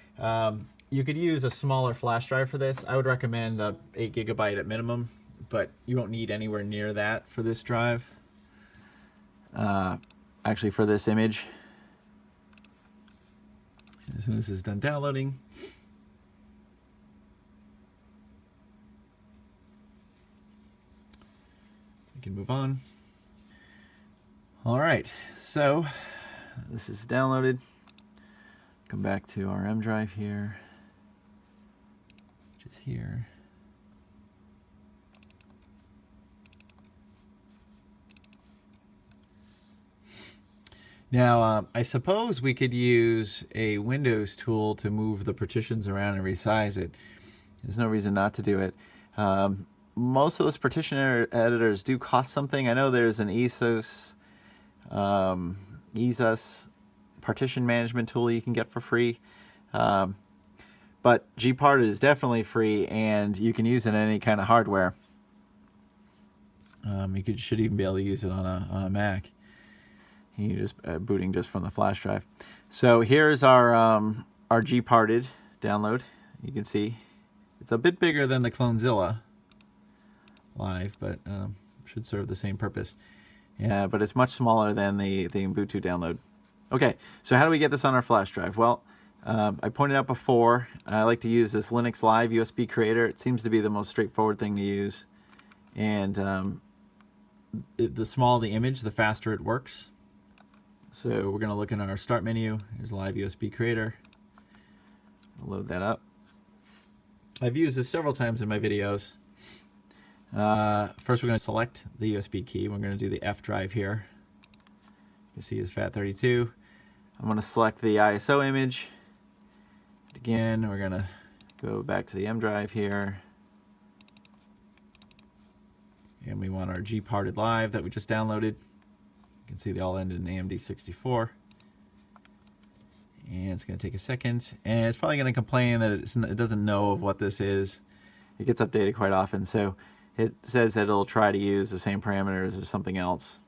you could use a smaller flash drive for this. I would recommend 8 gigabyte at minimum, but you won't need anywhere near that for this drive. Actually, for this image. As soon as this is done downloading, can move on. All right, so this is downloaded. Come back to our M drive here, which is here. Now, I suppose we could use a Windows tool to move the partitions around and resize it. There's no reason not to do it. Most of those partition editors do cost something. I know there's an ESUS partition management tool you can get for free. But Gparted is definitely free, and you can use it in any kind of hardware. You should even be able to use it on a Mac. You're just booting just from the flash drive. So here's our Gparted download. You can see it's a bit bigger than the Clonezilla Live, but should serve the same purpose. Yeah, but it's much smaller than the Ubuntu download. Okay, so how do we get this on our flash drive? Well, I pointed out before, I like to use this Linux Live USB creator. It seems to be the most straightforward thing to use. And the smaller the image, the faster it works. So we're going to look in our start menu. Here's Live USB Creator. I'll load that up. I've used this several times in my videos. First we're going to select the USB key. We're going to do the F drive here. You can see it's FAT32. I'm going to select the ISO image. Again, we're going to go back to the M drive here. And we want our Gparted Live that we just downloaded. You can see they all end in AMD 64. And it's going to take a second. And it's probably going to complain that it doesn't know of what this is. It gets updated quite often. So it says that it'll try to use the same parameters as something else.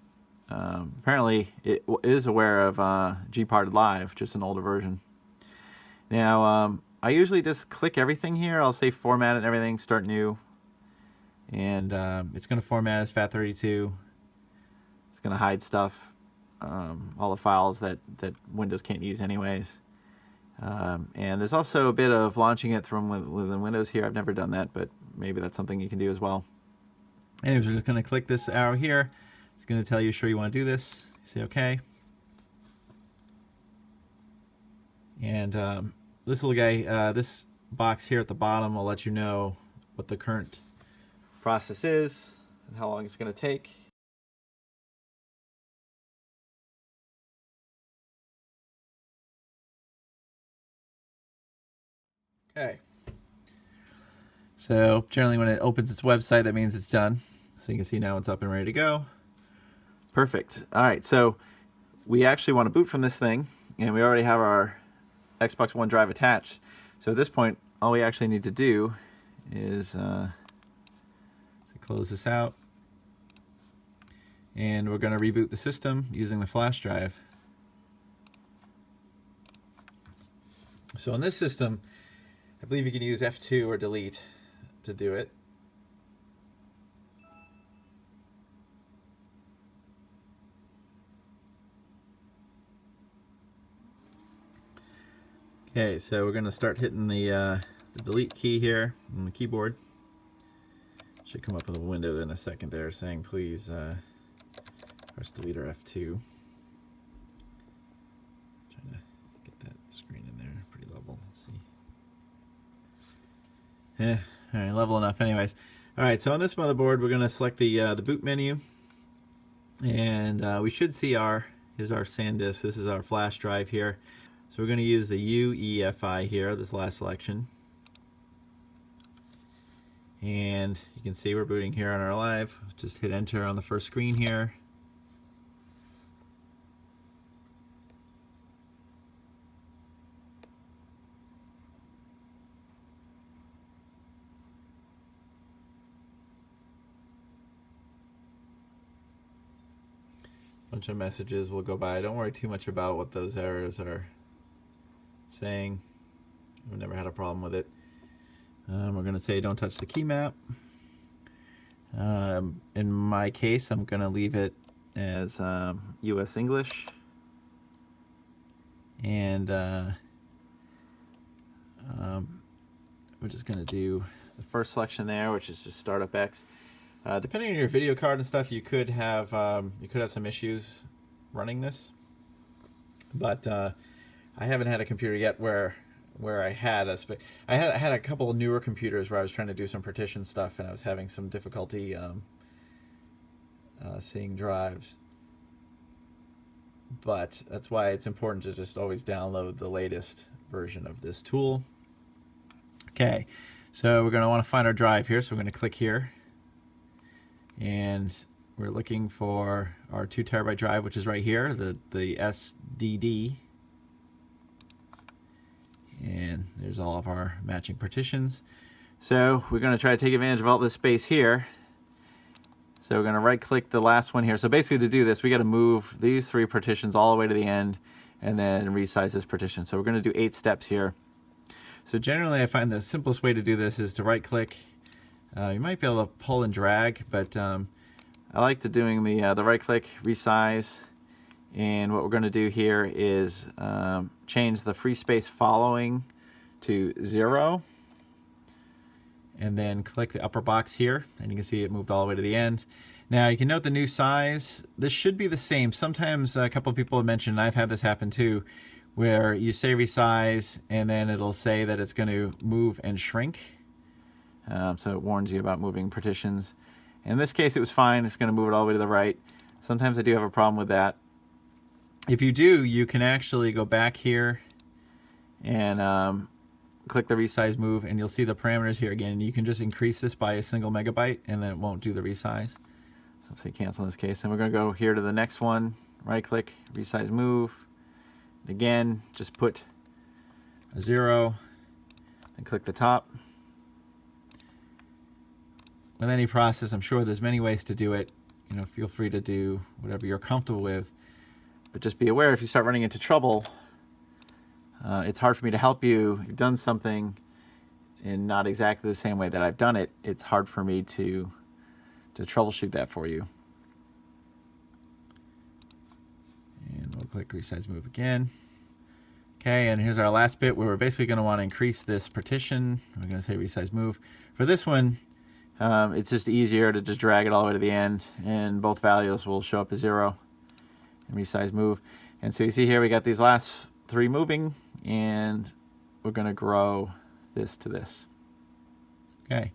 Apparently, it is aware of Gparted Live, just an older version. Now, I usually just click everything here. I'll say format and everything, start new. And it's going to format as FAT32. It's going to hide stuff, all the files that Windows can't use anyways. And there's also a bit of launching it from within Windows here. I've never done that, but maybe that's something you can do as well. Anyways, we're just going to click this arrow here. It's going to tell you sure you want to do this. Say OK. And this little guy, this box here at the bottom will let you know what the current process is and how long it's going to take. Okay. So generally when it opens its website, that means it's done. So you can see now it's up and ready to go. Perfect. All right, so we actually want to boot from this thing, and we already have our Xbox One drive attached. So at this point, all we actually need to do is close this out. And we're going to reboot the system using the flash drive. So on this system, I believe you can use F2 or delete to do it. Okay, so we're going to start hitting the delete key here on the keyboard. Should come up with a window in a second there saying please press delete or F2. Trying to get that screen in there pretty level. Let's see. All right, level enough anyways. All right, so on this motherboard we're going to select the boot menu, and we should see here's our SanDisk. This is our flash drive here. So we're going to use the UEFI here, this last selection. And you can see we're booting here on our live. Just hit enter on the first screen here. Bunch of messages will go by. Don't worry too much about what those errors are saying. I've never had a problem with it. We're going to say don't touch the key map. In my case, I'm going to leave it as US English. And we're just going to do the first selection there, which is just Startup X. Depending on your video card and stuff, you could have some issues running this. But I haven't had a computer yet where I had I had a couple of newer computers where I was trying to do some partition stuff, and I was having some difficulty seeing drives. But that's why it's important to just always download the latest version of this tool. Okay, so we're going to want to find our drive here, so we're going to click here, and we're looking for our 2 terabyte drive, which is right here, the SDD. And there's all of our matching partitions. So we're going to try to take advantage of all this space here. So we're going to right click the last one here. So basically to do this, we got to move these 3 partitions all the way to the end and then resize this partition. So we're going to do 8 steps here. So generally I find the simplest way to do this is to right click. You might be able to pull and drag, but I like to doing the right click, resize, and what we're going to do here is change the free space following to 0, and then click the upper box here, and you can see it moved all the way to the end. Now you can note the new size. This should be the same. Sometimes a couple of people have mentioned, and I've had this happen too, where you say resize and then it'll say that it's going to move and shrink. So it warns you about moving partitions. In this case it was fine. It's going to move it all the way to the right. Sometimes I do have a problem with that. If you do, you can actually go back here and click the resize move, and you'll see the parameters here again. You can just increase this by a single megabyte and then it won't do the resize. So I'll say cancel in this case. And we're going to go here to the next one, right click, resize move. Again, just put a 0 and click the top. With any process, I'm sure there's many ways to do it. You know, feel free to do whatever you're comfortable with. But just be aware, if you start running into trouble, it's hard for me to help you. You've done something in not exactly the same way that I've done it. It's hard for me to troubleshoot that for you. And we'll click resize move again. Okay, and here's our last bit where we're basically going to want to increase this partition. We're going to say resize move. For this one, it's just easier to just drag it all the way to the end, and both values will show up as 0. And resize move. And so you see here we got these last 3 moving, and we're going to grow this to this. Okay.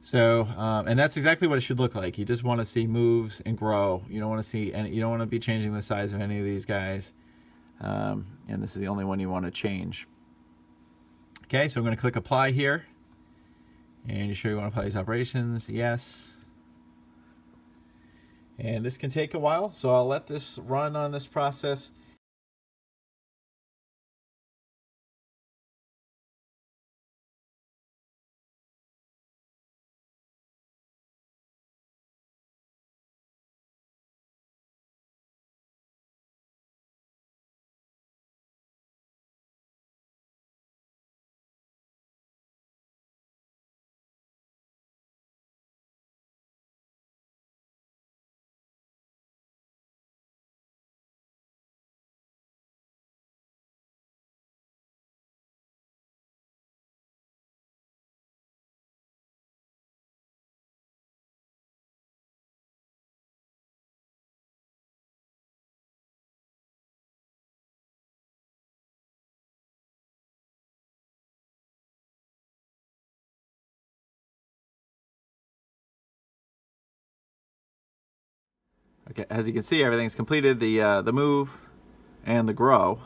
So and that's exactly what it should look like. You just want to see moves and grow. You don't want to see any, you don't want to be changing the size of any of these guys. And this is the only one you want to change. Okay, so I'm going to click apply here. And you sure you want to apply these operations? Yes. And this can take a while, so I'll let this run on this process. Okay, as you can see, everything's completed. The move and the grow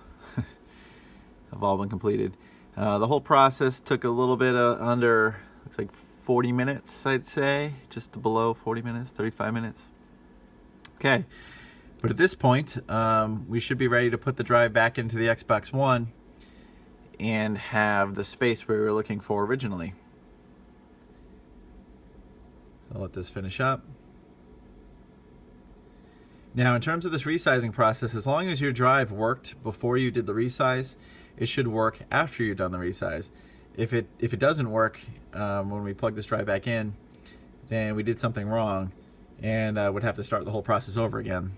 have all been completed. The whole process took a little bit under, looks like 40 minutes, I'd say, just below 40 minutes, 35 minutes. Okay, but at this point, we should be ready to put the drive back into the Xbox One and have the space we were looking for originally. So I'll let this finish up. Now, in terms of this resizing process, as long as your drive worked before you did the resize, it should work after you've done the resize. If it doesn't work when we plug this drive back in, then we did something wrong and would have to start the whole process over again.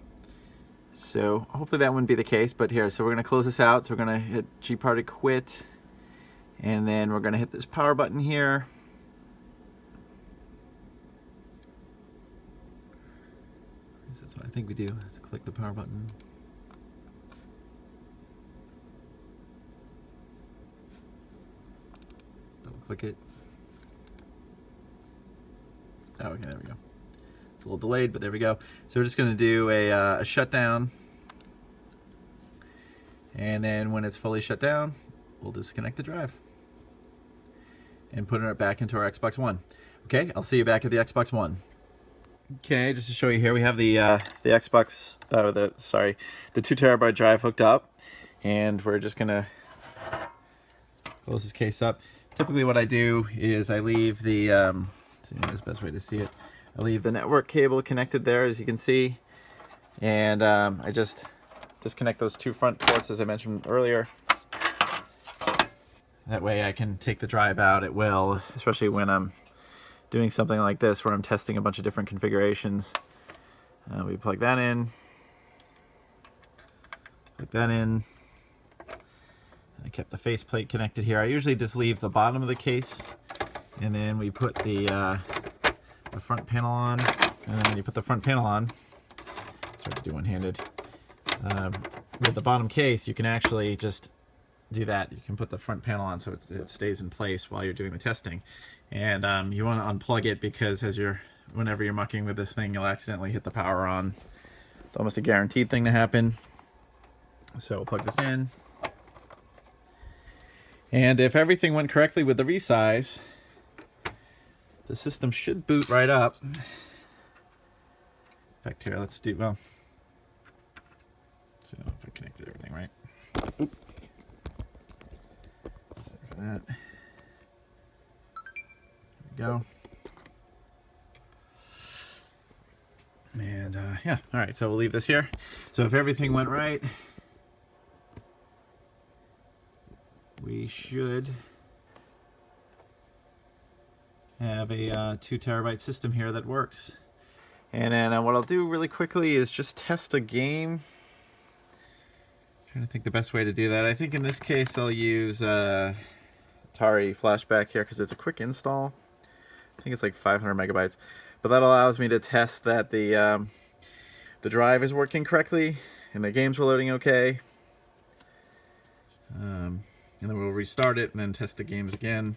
So hopefully that wouldn't be the case, but here, so we're going to close this out. So we're going to hit Gparted quit, and then we're going to hit this power button here. That's what I think we do. Let's click the power button. Double click it. Oh, okay, there we go. It's a little delayed, but there we go. So we're just going to do a shutdown. And then when it's fully shut down, we'll disconnect the drive and put it back into our Xbox One. Okay, I'll see you back at the Xbox One. Okay, just to show you here, we have the Xbox, the 2 terabyte drive hooked up, and we're just gonna close this case up. Typically, what I do is I leave the, see, that's the best way to see it. I leave the network cable connected there, as you can see, and I just disconnect those 2 front ports, as I mentioned earlier. That way, I can take the drive out at will, especially when I'm doing something like this where I'm testing a bunch of different configurations. We plug that in, I kept the faceplate connected here. I usually just leave the bottom of the case, and then we put the front panel on. And then when you put the front panel on, sorry to do one-handed, with the bottom case, you can actually just do that. You can put the front panel on so it stays in place while you're doing the testing. And you want to unplug it because whenever you're mucking with this thing, you'll accidentally hit the power on. It's almost a guaranteed thing to happen. So we'll plug this in. And if everything went correctly with the resize, the system should boot right up. In fact, here, let's do, well, so if I connected everything right. Oop. Sorry for that. Go. And yeah, all right, so we'll leave this here. So if everything went right, we should have a 2 terabyte system here that works. And then what I'll do really quickly is just test a game. Trying to think the best way to do that. I think in this case I'll use Atari Flashback here because it's a quick install. I think it's like 500 megabytes, but that allows me to test that the drive is working correctly and the games are loading okay. And then we'll restart it and then test the games again.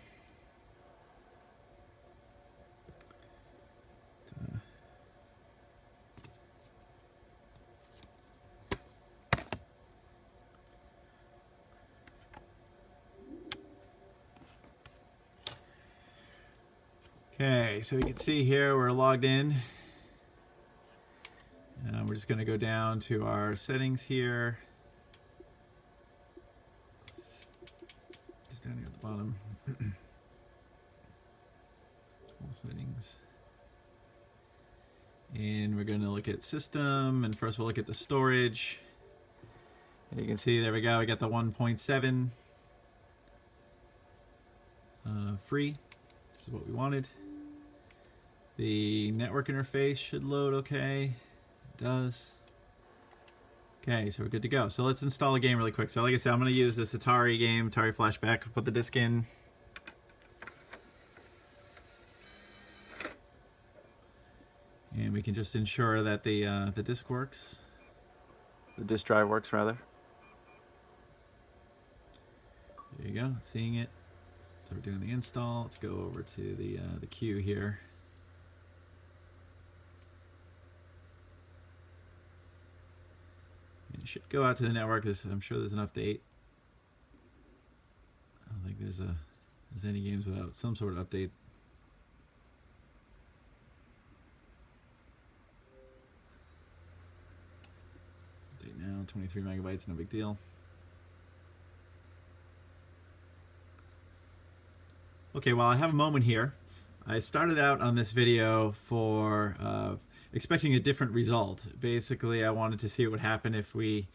Okay, so you can see here we're logged in. We're just going to go down to our settings here. Just down here at the bottom. All settings. And we're going to look at system, and first we'll look at the storage. And you can see, there we go, we got the 1.7 free, which is what we wanted. The network interface should load okay. It does. Okay, so we're good to go. So let's install a game really quick. So like I said, I'm going to use this Atari game, Atari Flashback. Put the disc in. And we can just ensure that the disc works. The disk drive works, rather. There you go, seeing it. So we're doing the install. Let's go over to the queue here. And it should go out to the network. I'm sure there's an update. I don't think there's any games without some sort of update. Update now, 23 megabytes, no big deal. Okay, while I have a moment here, I started out on this video for expecting a different result. Basically, I wanted to see what would happen if we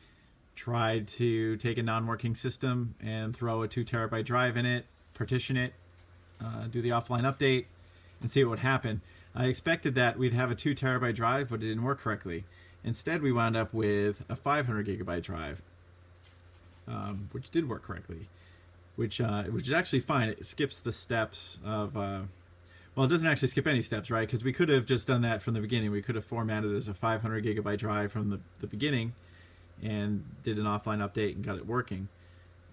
tried to take a non-working system and throw a 2 terabyte drive in it, partition it, do the offline update, and see what would happen. I expected that we'd have a 2 terabyte drive, but it didn't work correctly. Instead, we wound up with a 500 gigabyte drive, which did work correctly. Which is actually fine. It skips the steps of Well, it doesn't actually skip any steps, right? Because we could have just done that from the beginning. We could have formatted it as a 500 gigabyte drive from the beginning and did an offline update and got it working.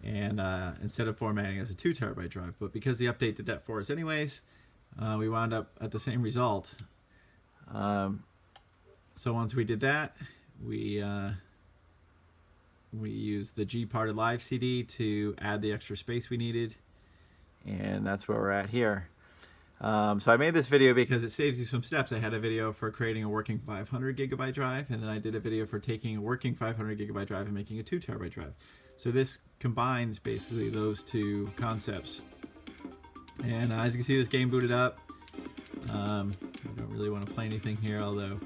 And instead of formatting it as a 2 terabyte drive. But because the update did that for us anyways, we wound up at the same result. So once we did that, we used the G-parted live CD to add the extra space we needed. And that's where we're at here. So I made this video because it saves you some steps. I had a video for creating a working 500 gigabyte drive, and then I did a video for taking a working 500 gigabyte drive and making a 2 terabyte drive. So this combines basically those two concepts. And as you can see, this game booted up. I don't really want to play anything here, although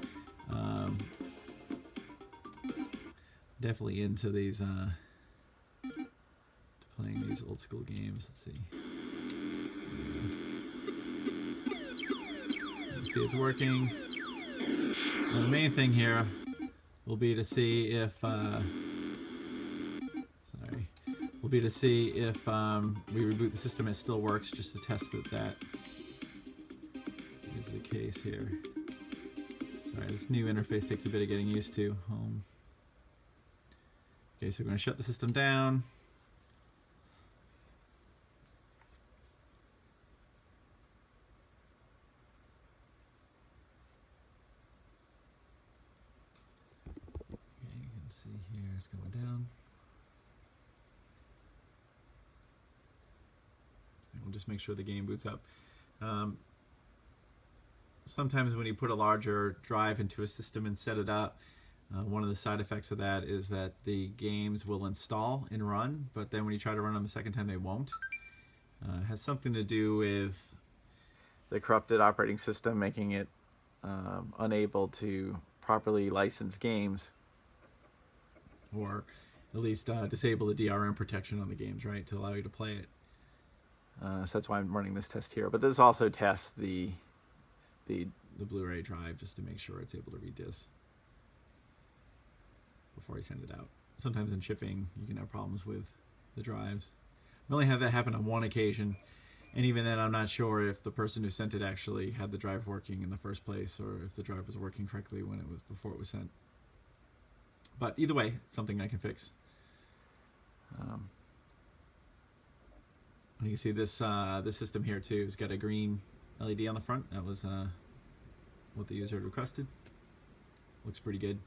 definitely into these playing these old school games. Let's see. See, it's working. Now, the main thing here will be to see if we reboot the system, it still works, just to test that is the case here. Sorry, this new interface takes a bit of getting used to. Okay, so we're going to shut the system down. See here, it's going down. And we'll just make sure the game boots up. Sometimes when you put a larger drive into a system and set it up, one of the side effects of that is that the games will install and run, but then when you try to run them a second time, they won't. It has something to do with the corrupted operating system making it unable to properly license games, or at least disable the DRM protection on the games, right, to allow you to play it. So that's why I'm running this test here. But this also tests the Blu-ray drive just to make sure it's able to read discs before I send it out. Sometimes in shipping, you can have problems with the drives. I've only had that happen on one occasion, and even then I'm not sure if the person who sent it actually had the drive working in the first place, or if the drive was working correctly when it was before it was sent. But either way, something I can fix. And you can see this this system here too has got a green LED on the front. That was what the user had requested. Looks pretty good.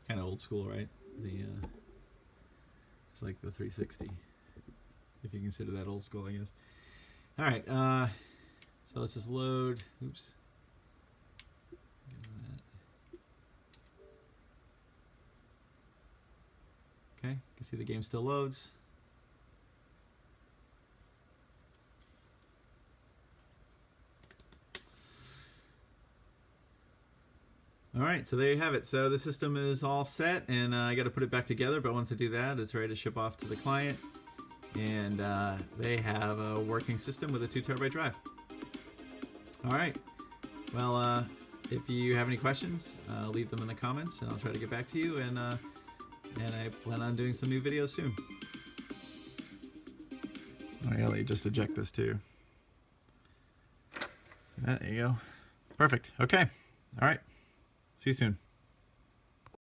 Kind of old school, right? It's like the 360, if you consider that old school, I guess. All right, so let's just load. Oops. Okay, you can see the game still loads. All right, so there you have it. So the system is all set, and I got to put it back together, but once I do that, it's ready to ship off to the client, and they have a working system with a 2 terabyte drive. All right, well, if you have any questions, leave them in the comments, and I'll try to get back to you, and I plan on doing some new videos soon. All right, let me just eject this too. There you go. Perfect. Okay. All right. See you soon.